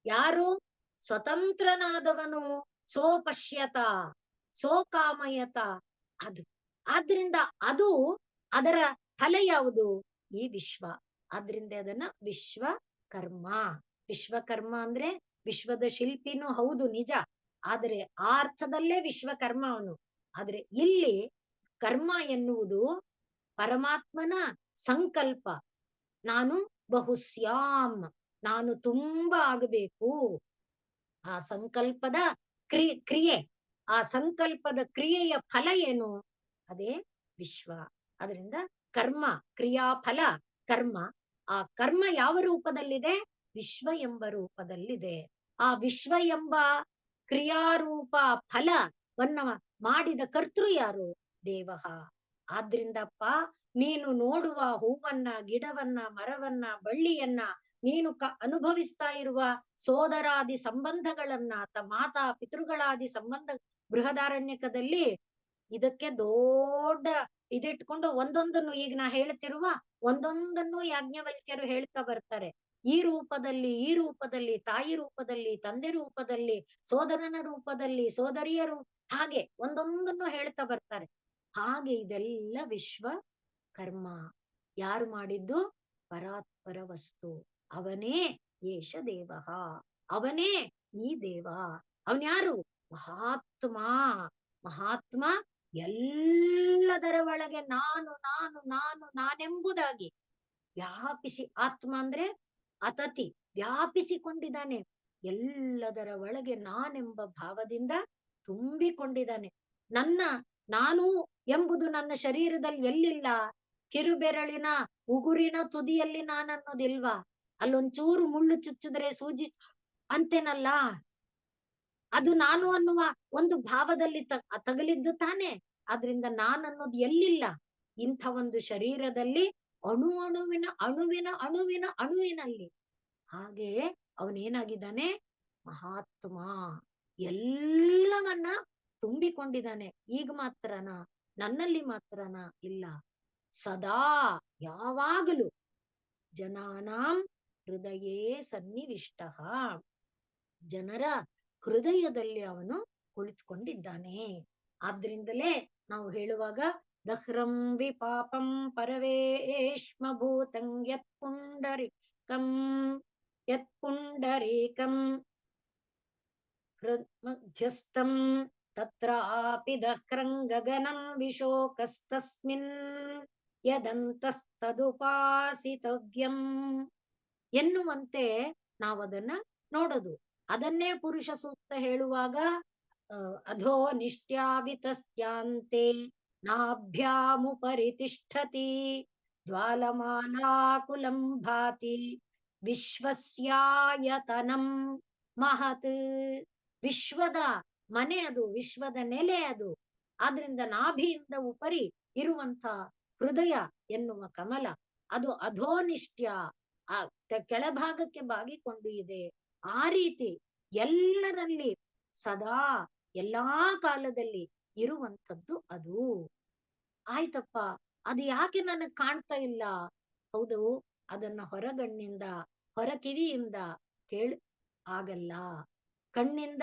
ಯಾರು? ಸ್ವತಂತ್ರನಾದವನು ಸೋಪಶ್ಯತ, ಸೋಕಾಮಯತ. ಅದು ಆದ್ರಿಂದ ಅದು ಅದರ ಫಲ ಯಾವುದು? ಈ ವಿಶ್ವ. ಆದ್ರಿಂದ ಅದನ್ನ ವಿಶ್ವಕರ್ಮ. ವಿಶ್ವಕರ್ಮ ಅಂದ್ರೆ ವಿಶ್ವದ ಶಿಲ್ಪಿನೂ ಹೌದು, ನಿಜ. ಆದ್ರೆ ಆ ಅರ್ಥದಲ್ಲೇ ವಿಶ್ವಕರ್ಮ ಅವನು. ಆದ್ರೆ ಇಲ್ಲಿ ಕರ್ಮ ಎನ್ನುವುದು ಪರಮಾತ್ಮನ ಸಂಕಲ್ಪ. ನಾನು ಬಹುಸ್ಯಾಂ, ನಾನು ತುಂಬಾ ಆಗಬೇಕು. ಆ ಸಂಕಲ್ಪದ ಕ್ರಿಯೆ, ಆ ಸಂಕಲ್ಪದ ಕ್ರಿಯೆಯ ಫಲ ಏನು? ಅದೇ ವಿಶ್ವ. ಅದರಿಂದ ಕರ್ಮ, ಕ್ರಿಯಾಫಲ ಕರ್ಮ. ಆ ಕರ್ಮ ಯಾವ ರೂಪದಲ್ಲಿದೆ? ವಿಶ್ವ ಎಂಬ ರೂಪದಲ್ಲಿದೆ. ಆ ವಿಶ್ವ ಎಂಬ ಕ್ರಿಯಾರೂಪ ಫಲವನ್ನ ಮಾಡಿದ ಕರ್ತೃ ಯಾರು? ದೇವಃ. ಆದ್ರಿಂದಪ್ಪ, ನೀನು ನೋಡುವ ಹೂವನ್ನ, ಗಿಡವನ್ನ, ಮರವನ್ನ, ಬಳ್ಳಿಯನ್ನ, ನೀನು ಅನುಭವಿಸ್ತಾ ಇರುವ ಸೋದರಾದಿ ಸಂಬಂಧಗಳನ್ನ, ಮಾತಾ ಪಿತೃಗಳಾದಿ ಸಂಬಂಧ, ಬೃಹದಾರಣ್ಯಕದಲ್ಲಿ ಇದಕ್ಕೆ ದೊಡ್ಡ ಇದಿಟ್ಕೊಂಡು ಒಂದೊಂದನ್ನು, ಈಗ ನಾ ಹೇಳ್ತಿರುವ ಒಂದೊಂದನ್ನು ಯಾಜ್ಞವಲ್ಕ್ಯರು ಹೇಳ್ತಾ ಬರ್ತಾರೆ. ಈ ರೂಪದಲ್ಲಿ, ಈ ರೂಪದಲ್ಲಿ, ತಾಯಿ ರೂಪದಲ್ಲಿ, ತಂದೆ ರೂಪದಲ್ಲಿ, ಸೋದರನ ರೂಪದಲ್ಲಿ, ಸೋದರಿಯ ಹಾಗೆ ಒಂದೊಂದನ್ನು ಹೇಳ್ತಾ ಬರ್ತಾರೆ. ಹಾಗೆ ಇದೆಲ್ಲ ವಿಶ್ವ ಕರ್ಮ. ಯಾರು ಮಾಡಿದ್ದು? ಪರಾತ್ಪರ ವಸ್ತು. ಅವನೇ ಏಷ ದೇವ, ಅವನೇ ಈ ದೇವ. ಅವನ್ಯಾರು? ಮಹಾತ್ಮ. ಮಹಾತ್ಮ ಎಲ್ಲದರ ಒಳಗೆ ನಾನು ನಾನು ನಾನು ನಾನೆಂಬುದಾಗಿ ವ್ಯಾಪಿಸಿ, ಆತ್ಮ ಅಂದ್ರೆ ಅತತಿ, ವ್ಯಾಪಿಸಿಕೊಂಡಿದ್ದಾನೆ. ಎಲ್ಲದರ ಒಳಗೆ ನಾನೆಂಬ ಭಾವದಿಂದ ತುಂಬಿಕೊಂಡಿದ್ದಾನೆ. ನಾನು ಎಂಬುದು ನನ್ನ ಶರೀರದಲ್ಲಿ ಎಲ್ಲಿಲ್ಲ? ಕಿರುಬೆರಳಿನ ಉಗುರಿನ ತುದಿಯಲ್ಲಿ ನಾನನ್ನೋದಿಲ್ವಾ? ಅಲ್ಲೊಂಚೂರು ಮುಳ್ಳು ಚುಚ್ಚಿದ್ರೆ ಸೂಜಿ ಅಂತೇನಲ್ಲ, ಅದು ನಾನು ಅನ್ನುವ ಒಂದು ಭಾವದಲ್ಲಿ ತಗಲಿದ್ದು ತಾನೆ. ಆದ್ರಿಂದ ನಾನನ್ನೋದು ಎಲ್ಲಿಲ್ಲ? ಇಂಥ ಒಂದು ಶರೀರದಲ್ಲಿ ಅಣು ಅಣುವಿನ ಅಣುವಿನ ಅಣುವಿನ ಅಣುವಿನಲ್ಲಿ. ಹಾಗೆಯೇ ಅವನೇನಾಗಿದ್ದಾನೆ? ಮಹಾತ್ಮ. ಎಲ್ಲವನ್ನ ತುಂಬಿಕೊಂಡಿದ್ದಾನೆ. ಈಗ ಮಾತ್ರನ? ನನ್ನಲ್ಲಿ ಮಾತ್ರನ? ಇಲ್ಲ, ಸದಾ, ಯಾವಾಗಲೂ. ಜನಾನಾಂ ಹೃದಯೇ ಸನ್ನಿವಿಷ್ಟ. ಜನರ ಹೃದಯದಲ್ಲಿ ಅವನು ಕುಳಿತುಕೊಂಡಿದ್ದಾನೆ. ಆದ್ರಿಂದಲೇ ನಾವು ಹೇಳುವಾಗ ದಹ್ರಂ ವಿಪಾಪಂ ಪರವೇಶ್ಮ ಭೂತಂ ಯತ್ ಪುಂಡರೀಕಂ ಮಧ್ಯಸ್ಥಂ ತತ್ರಾಪಿ ದಹ್ರಂ ಗಗನಂ ವಿಶೋಕಸ್ತಸ್ಮಿನ್ ಯದಂತಸ್ತದುಪಾಸಿತವ್ಯಂ ಎನ್ನುವಂತೆ ನಾವದನ್ನ ನೋಡೋದು. ಅದನ್ನೇ ಪುರುಷ ಸೂಕ್ತ ಹೇಳುವಾಗ ಅಧೋ ನಿಷ್ಟ್ಯಾವಿತಸ್ತ್ಯಾಂತೆ ನಾಭ್ಯಾಮುಪರಿ ತಿಷ್ಠತಿ ಜ್ವಾಲಮಾಲಾಕುಲಂ ಭಾತಿ ವಿಶ್ವಸ್ಯಾಯತನಂ ಮಹತ್. ವಿಶ್ವದ ಮನೆ ಅದು, ವಿಶ್ವದ ನೆಲೆ ಅದು. ಆದ್ರಿಂದ ನಾಭಿಯಿಂದ ಉಪರಿ ಇರುವಂತ ಹೃದಯ ಎನ್ನುವ ಕಮಲ ಅದು ಅಧೋನಿಷ್ಟ್ಯ, ಆ ಕೆಳಭಾಗಕ್ಕೆ ಬಾಗಿಕೊಂಡು ಇದೆ. ಆ ರೀತಿ ಎಲ್ಲರಲ್ಲಿ ಸದಾ ಎಲ್ಲಾ ಕಾಲದಲ್ಲಿ ಇರುವಂಥದ್ದು ಅದು. ಆಯ್ತಪ್ಪ, ಅದು ಯಾಕೆ ನನಗ್ ಕಾಣ್ತಾ ಇಲ್ಲ? ಹೌದು, ಅದನ್ನ ಹೊರಗಣ್ಣಿಂದ, ಹೊರ ಕಿವಿಯಿಂದ ಆಗಲ್ಲ. ಕಣ್ಣಿಂದ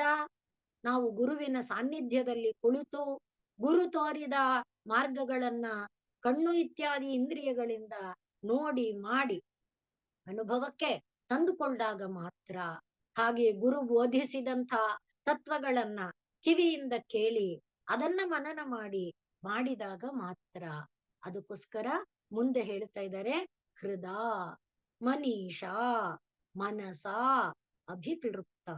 ನಾವು ಗುರುವಿನ ಸಾನ್ನಿಧ್ಯದಲ್ಲಿ ಕುಳಿತು ಗುರು ತೋರಿದ ಮಾರ್ಗಗಳನ್ನ ಕಣ್ಣು ಇತ್ಯಾದಿ ಇಂದ್ರಿಯಗಳಿಂದ ನೋಡಿ ಮಾಡಿ ಅನುಭವಕ್ಕೆ ತಂದುಕೊಂಡಾಗ ಮಾತ್ರ, ಹಾಗೆ ಗುರು ಬೋಧಿಸಿದಂಥ ತತ್ವಗಳನ್ನ ಕಿವಿಯಿಂದ ಕೇಳಿ ಅದನ್ನ ಮನನ ಮಾಡಿದಾಗ ಮಾತ್ರ. ಅದಕ್ಕೋಸ್ಕರ ಮುಂದೆ ಹೇಳ್ತಾ ಇದ್ದಾರೆ, ಹೃದಾ ಮನೀಷಾ ಮನಸಾ ಅಭಿಕ್ಲೃಪ್ತ.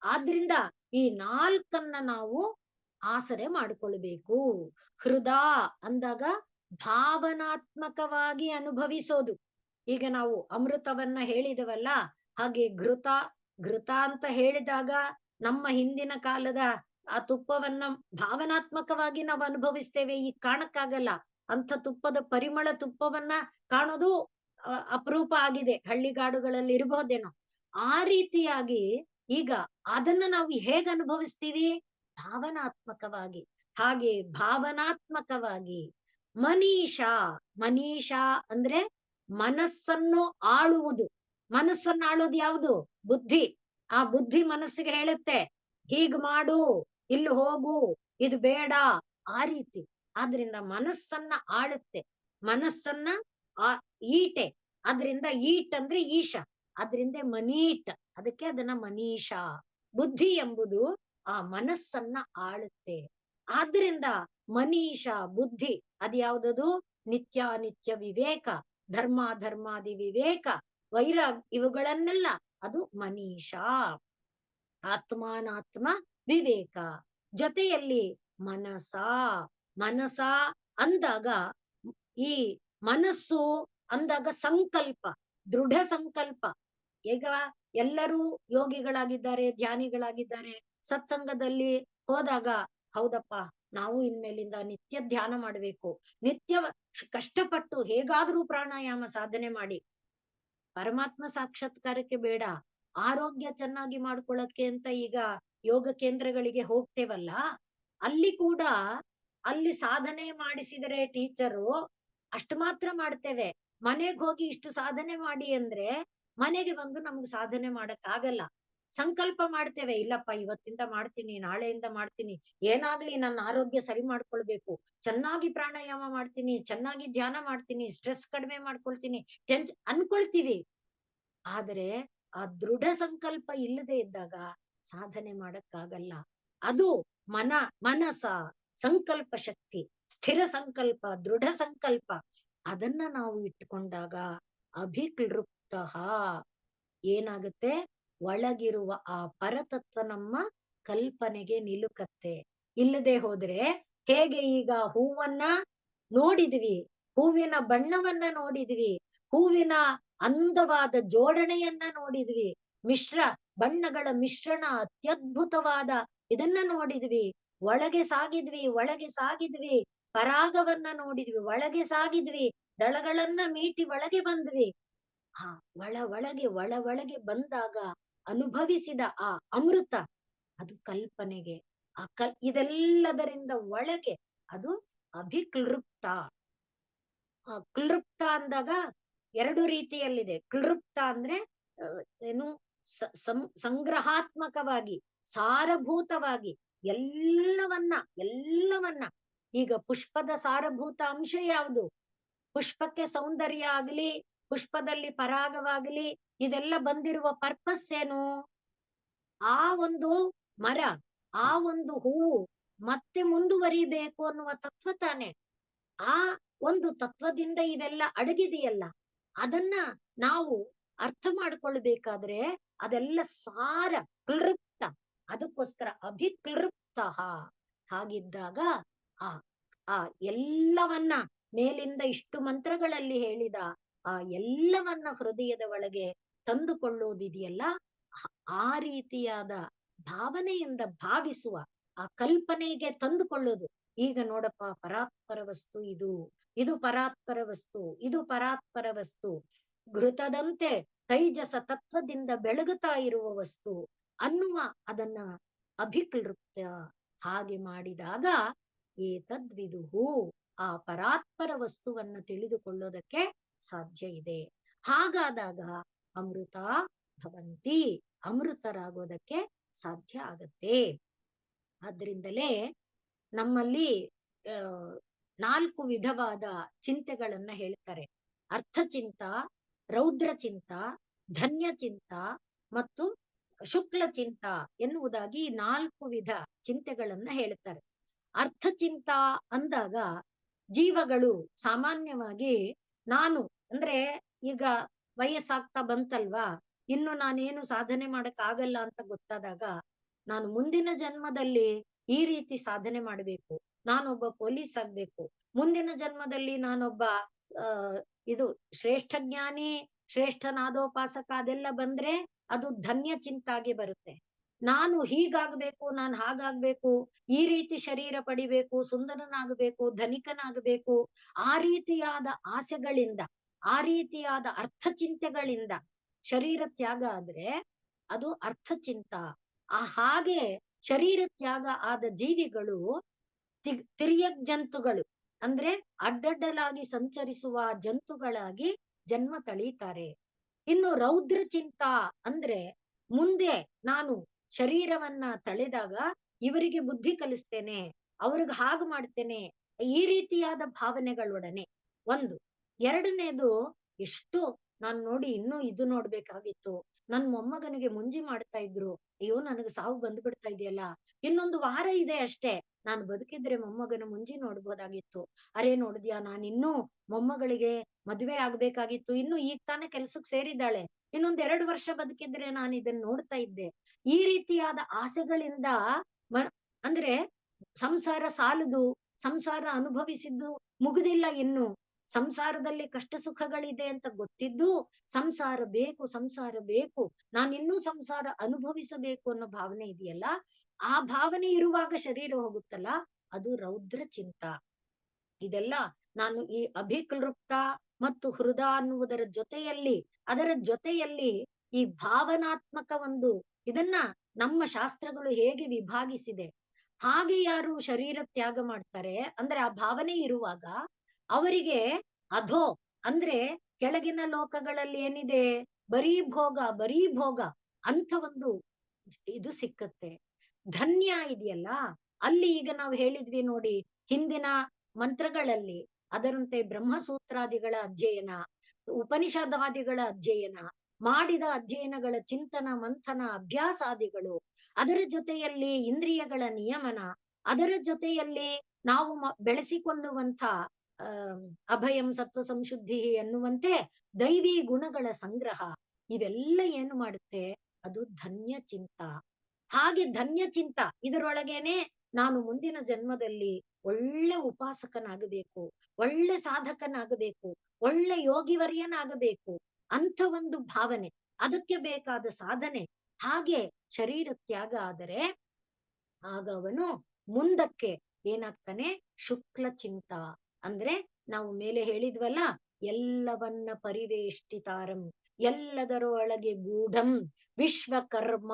ಆದ್ರಿಂದ ಈ ನಾಲ್ಕನ್ನ ನಾವು ಆಸರೆ ಮಾಡಿಕೊಳ್ಬೇಕು. ಹೃದಾ ಅಂದಾಗ ಭಾವನಾತ್ಮಕವಾಗಿ ಅನುಭವಿಸೋದು. ಈಗ ನಾವು ಅಮೃತವನ್ನ ಹೇಳಿದವಲ್ಲ, ಹಾಗೆ ಘೃತ ಅಂತ ಹೇಳಿದಾಗ ನಮ್ಮ ಹಿಂದಿನ ಕಾಲದ ಆ ತುಪ್ಪವನ್ನ ಭಾವನಾತ್ಮಕವಾಗಿ ನಾವು ಅನುಭವಿಸ್ತೇವೆ. ಈಗ ಕಾಣಕ್ಕಾಗಲ್ಲ. ಅಂಥ ತುಪ್ಪದ ಪರಿಮಳ ತುಪ್ಪವನ್ನ ಕಾಣೋದು ಅಪರೂಪ ಆಗಿದೆ. ಹಳ್ಳಿಗಾಡುಗಳಲ್ಲಿ ಇರಬಹುದೇನೋ. ಆ ರೀತಿಯಾಗಿ ಈಗ ಅದನ್ನ ನಾವು ಹೇಗೆ ಅನುಭವಿಸ್ತೀವಿ? ಭಾವನಾತ್ಮಕವಾಗಿ. ಹಾಗೆ ಭಾವನಾತ್ಮಕವಾಗಿ ಮನೀಷಾ ಅಂದ್ರೆ ಮನಸ್ಸನ್ನು ಆಳುವುದು. ಮನಸ್ಸನ್ನು ಆಳೋದು ಯಾವುದು? ಬುದ್ಧಿ. ಆ ಬುದ್ಧಿ ಮನಸ್ಸಿಗೆ ಹೇಳುತ್ತೆ, ಹೀಗ್ ಮಾಡು, ಇಲ್ಲಿ ಹೋಗು, ಇದು ಬೇಡ, ಆ ರೀತಿ. ಆದ್ರಿಂದ ಮನಸ್ಸನ್ನ ಆಳುತ್ತೆ. ಮನಸ್ಸನ್ನ ಈಟೆ. ಅದ್ರಿಂದ ಈಟ್ ಅಂದ್ರೆ ಈಶ, ಅದ್ರಿಂದ ಮನೀಟ್, ಅದಕ್ಕೆ ಅದನ್ನ ಮನೀಷಾ. ಬುದ್ಧಿ ಎಂಬುದು ಆ ಮನಸ್ಸನ್ನ ಆಳುತ್ತೆ. ಆದ್ರಿಂದ ಮನೀಷಾ ಬುದ್ಧಿ ಅದ್ಯಾವುದದು? ನಿತ್ಯಾನಿತ್ಯ ವಿವೇಕ, ಧರ್ಮಾಧರ್ಮಾದಿ ವಿವೇಕ, ವೈರಾಗ್, ಇವುಗಳನ್ನೆಲ್ಲ ಅದು ಮನೀಷಾ. ಆತ್ಮಾನಾತ್ಮ ವಿವೇಕ ಜೊತೆಯಲ್ಲಿ ಮನಸ ಅಂದಾಗ, ಈ ಮನಸ್ಸು ಅಂದಾಗ ಸಂಕಲ್ಪ, ದೃಢ ಸಂಕಲ್ಪ. ಈಗ ಎಲ್ಲರೂ ಯೋಗಿಗಳಾಗಿದ್ದಾರೆ, ಧ್ಯಾನಿಗಳಾಗಿದ್ದಾರೆ. ಸತ್ಸಂಗದಲ್ಲಿ ಹೋದಾಗ, ಹೌದಪ್ಪ ನಾವು ಇನ್ಮೇಲಿಂದ ನಿತ್ಯ ಧ್ಯಾನ ಮಾಡ್ಬೇಕು, ನಿತ್ಯ ಕಷ್ಟಪಟ್ಟು ಹೇಗಾದ್ರೂ ಪ್ರಾಣಾಯಾಮ ಸಾಧನೆ ಮಾಡಿ ಪರಮಾತ್ಮ ಸಾಕ್ಷಾತ್ಕಾರಕ್ಕೆ ಬೇಡ, ಆರೋಗ್ಯ ಚೆನ್ನಾಗಿ ಮಾಡ್ಕೊಳಕ್ಕೆ ಅಂತ ಈಗ ಯೋಗ ಕೇಂದ್ರಗಳಿಗೆ ಹೋಗ್ತೇವಲ್ಲ, ಅಲ್ಲಿ ಕೂಡ ಅಲ್ಲಿ ಸಾಧನೆ ಮಾಡಿಸಿದರೆ ಟೀಚರು ಅಷ್ಟು ಮಾತ್ರ ಮಾಡ್ತೇವೆ. ಮನೆಗ್ ಹೋಗಿ ಇಷ್ಟು ಸಾಧನೆ ಮಾಡಿ ಅಂದ್ರೆ ಮನೆಗೆ ಬಂದು ನಮ್ಗೆ ಸಾಧನೆ ಮಾಡಕ್ ಆಗಲ್ಲ. ಸಂಕಲ್ಪ ಮಾಡ್ತೇವೆ, ಇಲ್ಲಪ್ಪ ಇವತ್ತಿಂದ ಮಾಡ್ತೀನಿ, ನಾಳೆಯಿಂದ ಮಾಡ್ತೀನಿ, ಏನಾಗ್ಲಿ ನನ್ನ ಆರೋಗ್ಯ ಸರಿ ಮಾಡ್ಕೊಳ್ಬೇಕು, ಚೆನ್ನಾಗಿ ಪ್ರಾಣಾಯಾಮ ಮಾಡ್ತೀನಿ, ಚೆನ್ನಾಗಿ ಧ್ಯಾನ ಮಾಡ್ತೀನಿ, ಸ್ಟ್ರೆಸ್ ಕಡಿಮೆ ಮಾಡ್ಕೊಳ್ತೀನಿ, ಅನ್ಕೊಳ್ತೀವಿ. ಆದರೆ ಆ ದೃಢ ಸಂಕಲ್ಪ ಇಲ್ಲದೆ ಇದ್ದಾಗ ಸಾಧನೆ ಮಾಡಕ್ಕಾಗಲ್ಲ. ಅದು ಮನಸ ಸಂಕಲ್ಪ ಶಕ್ತಿ, ಸ್ಥಿರ ಸಂಕಲ್ಪ, ದೃಢ ಸಂಕಲ್ಪ, ಅದನ್ನ ನಾವು ಇಟ್ಟುಕೊಂಡಾಗ ಅಭಿಕ್ಲೃಪ್ತ ಏನಾಗುತ್ತೆ? ಒಳಗಿರುವ ಆ ಪರತತ್ವ ನಮ್ಮ ಕಲ್ಪನೆಗೆ ನಿಲುಕತ್ತೆ. ಇಲ್ಲದೆ ಹೋದ್ರೆ ಹೇಗೆ? ಈಗ ಹೂವನ್ನ ನೋಡಿದ್ವಿ, ಹೂವಿನ ಬಣ್ಣವನ್ನ ನೋಡಿದ್ವಿ, ಹೂವಿನ ಅಂದವಾದ ಜೋಡಣೆಯನ್ನ ನೋಡಿದ್ವಿ, ಬಣ್ಣಗಳ ಮಿಶ್ರಣ ಅತ್ಯದ್ಭುತವಾದ ಇದನ್ನ ನೋಡಿದ್ವಿ, ಒಳಗೆ ಸಾಗಿದ್ವಿ, ಪರಾಗವನ್ನ ನೋಡಿದ್ವಿ, ಒಳಗೆ ಸಾಗಿದ್ವಿ, ದಳಗಳನ್ನ ಮೀಟಿ ಒಳಗೆ ಬಂದ್ವಿ. ಒಳಗೆ ಬಂದಾಗ ಅನುಭವಿಸಿದ ಆ ಅಮೃತ ಅದು ಕಲ್ಪನೆಗೆ, ಇದೆಲ್ಲದರಿಂದ ಒಳಗೆ ಅದು ಅಭಿಕ್ಲೃಪ್ತ. ಕ್ಲೃಪ್ತ ಅಂದಾಗ ಎರಡು ರೀತಿಯಲ್ಲಿದೆ. ಕ್ಲೃಪ್ತ ಅಂದ್ರೆ ಏನು? ಸಂಗ್ರಹಾತ್ಮಕವಾಗಿ, ಸಾರಭೂತವಾಗಿ ಎಲ್ಲವನ್ನ ಈಗ ಪುಷ್ಪದ ಸಾರಭೂತ ಅಂಶ ಯಾವುದು? ಪುಷ್ಪಕ್ಕೆ ಸೌಂದರ್ಯ ಆಗ್ಲಿ, ಪುಷ್ಪದಲ್ಲಿ ಪರಾಗವಾಗ್ಲಿ, ಇದೆಲ್ಲ ಬಂದಿರುವ ಪರ್ಪಸ್ ಏನು? ಆ ಒಂದು ಮರ, ಆ ಒಂದು ಹೂವು ಮತ್ತೆ ಮುಂದುವರಿಬೇಕು ಅನ್ನುವ ತತ್ವ ತಾನೆ. ಆ ಒಂದು ತತ್ವದಿಂದ ಇವೆಲ್ಲ ಅಡಗಿದೆಯಲ್ಲ, ಅದನ್ನ ನಾವು ಅರ್ಥ ಮಾಡ್ಕೊಳ್ಬೇಕಾದ್ರೆ ಅದೆಲ್ಲ ಸಾರ ಕ್ಲೃಪ್ತ. ಅದಕ್ಕೋಸ್ಕರ ಅಭಿಕ್ಲೃಪ್ತ. ಹಾಗಿದ್ದಾಗ ಆ ಎಲ್ಲವನ್ನ ಮೇಲಿಂದ ಇಷ್ಟು ಮಂತ್ರಗಳಲ್ಲಿ ಹೇಳಿದ ಆ ಎಲ್ಲವನ್ನ ಹೃದಯದ ಒಳಗೆ ತಂದುಕೊಳ್ಳೋದಿದೆಯಲ್ಲ, ಆ ರೀತಿಯಾದ ಭಾವನೆಯಿಂದ ಭಾವಿಸುವ, ಆ ಕಲ್ಪನೆಗೆ ತಂದುಕೊಳ್ಳೋದು. ಈಗ ನೋಡಪ್ಪ, ಪರಾತ್ಪರ ವಸ್ತು ಇದು ಪರಾತ್ಪರ ವಸ್ತು, ಇದು ಪರಾತ್ಪರ ವಸ್ತು, ಘೃತದಂತೆ ತೈಜಸ ತತ್ವದಿಂದ ಬೆಳಗುತ್ತಾ ಇರುವ ವಸ್ತು ಅನ್ನುವ ಅದನ್ನ ಅಭಿಕ್ಲೃಪ್ತ. ಹಾಗೆ ಮಾಡಿದಾಗ ಏತದ್ವಿದುಹು, ಆ ಪರಾತ್ಪರ ವಸ್ತುವನ್ನ ತಿಳಿದುಕೊಳ್ಳೋದಕ್ಕೆ ಸಾಧ್ಯ ಇದೆ. ಹಾಗಾದಾಗ ಅಮೃತ ಭವಂತಿ, ಅಮೃತರಾಗೋದಕ್ಕೆ ಸಾಧ್ಯ ಆಗತ್ತೆ. ಆದ್ರಿಂದಲೇ ನಮ್ಮಲ್ಲಿ 4 ವಿಧವಾದ ಚಿಂತೆಗಳನ್ನ ಹೇಳ್ತಾರೆ. ಅರ್ಥಚಿಂತ, ರೌದ್ರಚಿಂತ, ಧನ್ಯ ಚಿಂತ ಮತ್ತು ಶುಕ್ಲ ಚಿಂತ ಎನ್ನುವುದಾಗಿ 4 ವಿಧ ಚಿಂತೆಗಳನ್ನ ಹೇಳ್ತಾರೆ. ಅರ್ಥ ಚಿಂತ ಅಂದಾಗ ಜೀವಗಳು ಸಾಮಾನ್ಯವಾಗಿ ನಾನು ಅಂದ್ರೆ ಈಗ ವಯಸ್ಸಾಗ್ತಾ ಬಂತಲ್ವಾ, ಇನ್ನು ನಾನೇನು ಸಾಧನೆ ಮಾಡಕ್ ಆಗಲ್ಲ ಅಂತ ಗೊತ್ತಾದಾಗ ನಾನು ಮುಂದಿನ ಜನ್ಮದಲ್ಲಿ ಈ ರೀತಿ ಸಾಧನೆ ಮಾಡ್ಬೇಕು, ನಾನೊಬ್ಬ ಪೊಲೀಸ್ ಆಗ್ಬೇಕು, ಮುಂದಿನ ಜನ್ಮದಲ್ಲಿ ನಾನೊಬ್ಬ ಆ ಇದು ಶ್ರೇಷ್ಠ ಜ್ಞಾನಿ, ಶ್ರೇಷ್ಠ ನಾದೋಪಾಸಕ ಅದೆಲ್ಲ ಬಂದ್ರೆ ಅದು ಧನ್ಯ ಚಿಂತಾಗಿ ಬರುತ್ತೆ. ನಾನು ಹೀಗಾಗ್ಬೇಕು, ನಾನು ಹಾಗಾಗ್ಬೇಕು, ಈ ರೀತಿ ಶರೀರ ಪಡಿಬೇಕು, ಸುಂದರನಾಗಬೇಕು, ಧನಿಕನಾಗಬೇಕು, ಆ ರೀತಿಯಾದ ಆಸೆಗಳಿಂದ, ಆ ರೀತಿಯಾದ ಅರ್ಥ ಚಿಂತೆಗಳಿಂದ ಶರೀರ ತ್ಯಾಗ ಆದ್ರೆ ಅದು ಅರ್ಥ ಚಿಂತ. ಹಾಗೆ ಶರೀರ ತ್ಯಾಗ ಆದ ಜೀವಿಗಳು ತಿರ್ಯಕ್ ಜಂತುಗಳು ಅಂದ್ರೆ ಅಡ್ಡಡ್ಡಲಾಗಿ ಸಂಚರಿಸುವ ಜಂತುಗಳಾಗಿ ಜನ್ಮ ತಳೀತಾರೆ. ಇನ್ನು ರೌದ್ರ ಚಿಂತ ಅಂದ್ರೆ ಮುಂದೆ ನಾನು ಶರೀರವನ್ನ ತಳೆದಾಗ ಇವರಿಗೆ ಬುದ್ಧಿ ಕಲಿಸ್ತೇನೆ, ಅವ್ರಿಗೆ ಹಾಗೆ ಮಾಡ್ತೇನೆ, ಈ ರೀತಿಯಾದ ಭಾವನೆಗಳೊಡನೆ ಒಂದು. ಎರಡನೇದು, ಎಷ್ಟು ನಾನ್ ನೋಡಿ ಇನ್ನೂ ಇದು ನೋಡ್ಬೇಕಾಗಿತ್ತು, ನನ್ ಮೊಮ್ಮಗನಿಗೆ ಮುಂಜಿ ಮಾಡ್ತಾ ಇದ್ರು, ಅಯ್ಯೋ ನನಗೆ ಸಾವು ಬಂದ್ಬಿಡ್ತಾ ಇದೆಯಲ್ಲ, ಇನ್ನೊಂದು ವಾರ ಇದೆ ಅಷ್ಟೇ, ನಾನು ಬದುಕಿದ್ರೆ ಮೊಮ್ಮಗನ ಮುಂಜಿ ನೋಡ್ಬೋದಾಗಿತ್ತು, ಅರೇ ನೋಡಿದ್ಯಾ ನಾನಿನ್ನೂ ಮೊಮ್ಮಗಳಿಗೆ ಮದ್ವೆ ಆಗ್ಬೇಕಾಗಿತ್ತು, ಇನ್ನು ಈಗ ತಾನೇ ಕೆಲ್ಸಕ್ ಸೇರಿದ್ದಾಳೆ, ಇನ್ನೊಂದ್ 2 ವರ್ಷ ಬದುಕಿದ್ರೆ ನಾನು ಇದನ್ನ ನೋಡ್ತಾ ಇದ್ದೆ. ಈ ರೀತಿಯಾದ ಆಸೆಗಳಿಂದ ಅಂದ್ರೆ ಸಂಸಾರ ಸಾಲದು, ಸಂಸಾರ ಅನುಭವಿಸಿದ್ದು ಮುಗುದಿಲ್ಲ ಇನ್ನು, ಸಂಸಾರದಲ್ಲಿ ಕಷ್ಟ ಸುಖಗಳಿದೆ ಅಂತ ಗೊತ್ತಿದ್ದು ಸಂಸಾರ ಬೇಕು, ಸಂಸಾರ ಬೇಕು, ನಾನಿನ್ನೂ ಸಂಸಾರ ಅನುಭವಿಸಬೇಕು ಅನ್ನೋ ಭಾವನೆ ಇದೆಯಲ್ಲ, ಆ ಭಾವನೆ ಇರುವಾಗ ಶರೀರ ಹೋಗುತ್ತಲ್ಲ, ಅದು ರೌದ್ರ ಚಿಂತ. ಇದೆಲ್ಲ ನಾನು ಈ ಅಭಿಕ್ಲೃಪ್ತ ಮತ್ತು ಹೃದ ಅನ್ನುವುದರ ಜೊತೆಯಲ್ಲಿ, ಅದರ ಜೊತೆಯಲ್ಲಿ ಈ ಭಾವನಾತ್ಮಕ ಒಂದು ಇದನ್ನ ನಮ್ಮ ಶಾಸ್ತ್ರಗಳು ಹೇಗೆ ವಿಭಾಗಿಸಿದೆ, ಹಾಗೆ ಯಾರು ಶರೀರ ತ್ಯಾಗ ಮಾಡ್ತಾರೆ ಅಂದ್ರೆ ಆ ಭಾವನೆ ಇರುವಾಗ ಅವರಿಗೆ ಅಧೋ ಅಂದ್ರೆ ಕೆಳಗಿನ ಲೋಕಗಳಲ್ಲಿ ಏನಿದೆ, ಬರೀ ಭೋಗ, ಬರೀ ಭೋಗ ಅಂತ ಒಂದು ಇದು ಸಿಕ್ಕತ್ತೆ. ಧನ್ಯ ಇದೆಯಲ್ಲ, ಅಲ್ಲಿ ಈಗ ನಾವು ಹೇಳಿದ್ವಿ ನೋಡಿ ಹಿಂದಿನ ಮಂತ್ರಗಳಲ್ಲಿ, ಅದರಂತೆ ಬ್ರಹ್ಮಸೂತ್ರಾದಿಗಳ ಅಧ್ಯಯನ, ಉಪನಿಷದಾದಿಗಳ ಅಧ್ಯಯನ, ಮಾಡಿದ ಅಧ್ಯಯನಗಳ ಚಿಂತನ ಮಂಥನ ಅಭ್ಯಾಸಾದಿಗಳು, ಅದರ ಜೊತೆಯಲ್ಲಿ ಇಂದ್ರಿಯಗಳ ನಿಯಮನ, ಅದರ ಜೊತೆಯಲ್ಲಿ ನಾವು ಬೆಳೆಸಿಕೊಳ್ಳುವಂತ ಅಭಯಂ ಸತ್ವ ಸಂಶುದ್ಧಿ ಎನ್ನುವಂತೆ ದೈವಿ ಗುಣಗಳ ಸಂಗ್ರಹ, ಇವೆಲ್ಲ ಏನು ಮಾಡುತ್ತೆ, ಅದು ಧನ್ಯ ಚಿಂತ. ಹಾಗೆ ಧನ್ಯ ಚಿಂತ ಇದರೊಳಗೇನೆ ನಾನು ಮುಂದಿನ ಜನ್ಮದಲ್ಲಿ ಒಳ್ಳೆ ಉಪಾಸಕನಾಗಬೇಕು, ಒಳ್ಳೆ ಸಾಧಕನಾಗಬೇಕು, ಒಳ್ಳೆ ಯೋಗಿವರ್ಯನಾಗಬೇಕು ಅಂತ ಒಂದು ಭಾವನೆ, ಅದಕ್ಕೆ ಬೇಕಾದ ಸಾಧನೆ. ಹಾಗೆ ಶರೀರ ತ್ಯಾಗ ಆದರೆ ಆಗ ಅವನು ಮುಂದಕ್ಕೆ ಏನಾಗ್ತಾನೆ, ಶುಕ್ಲ ಚಿಂತ ಅಂದ್ರೆ ನಾವು ಮೇಲೆ ಹೇಳಿದ್ವಲ್ಲ, ಎಲ್ಲವನ್ನ ಪರಿವೇಷ್ಟಿತಾರಂ, ಎಲ್ಲದರ ಒಳಗೆ ಗೂಢಂ ವಿಶ್ವಕರ್ಮ,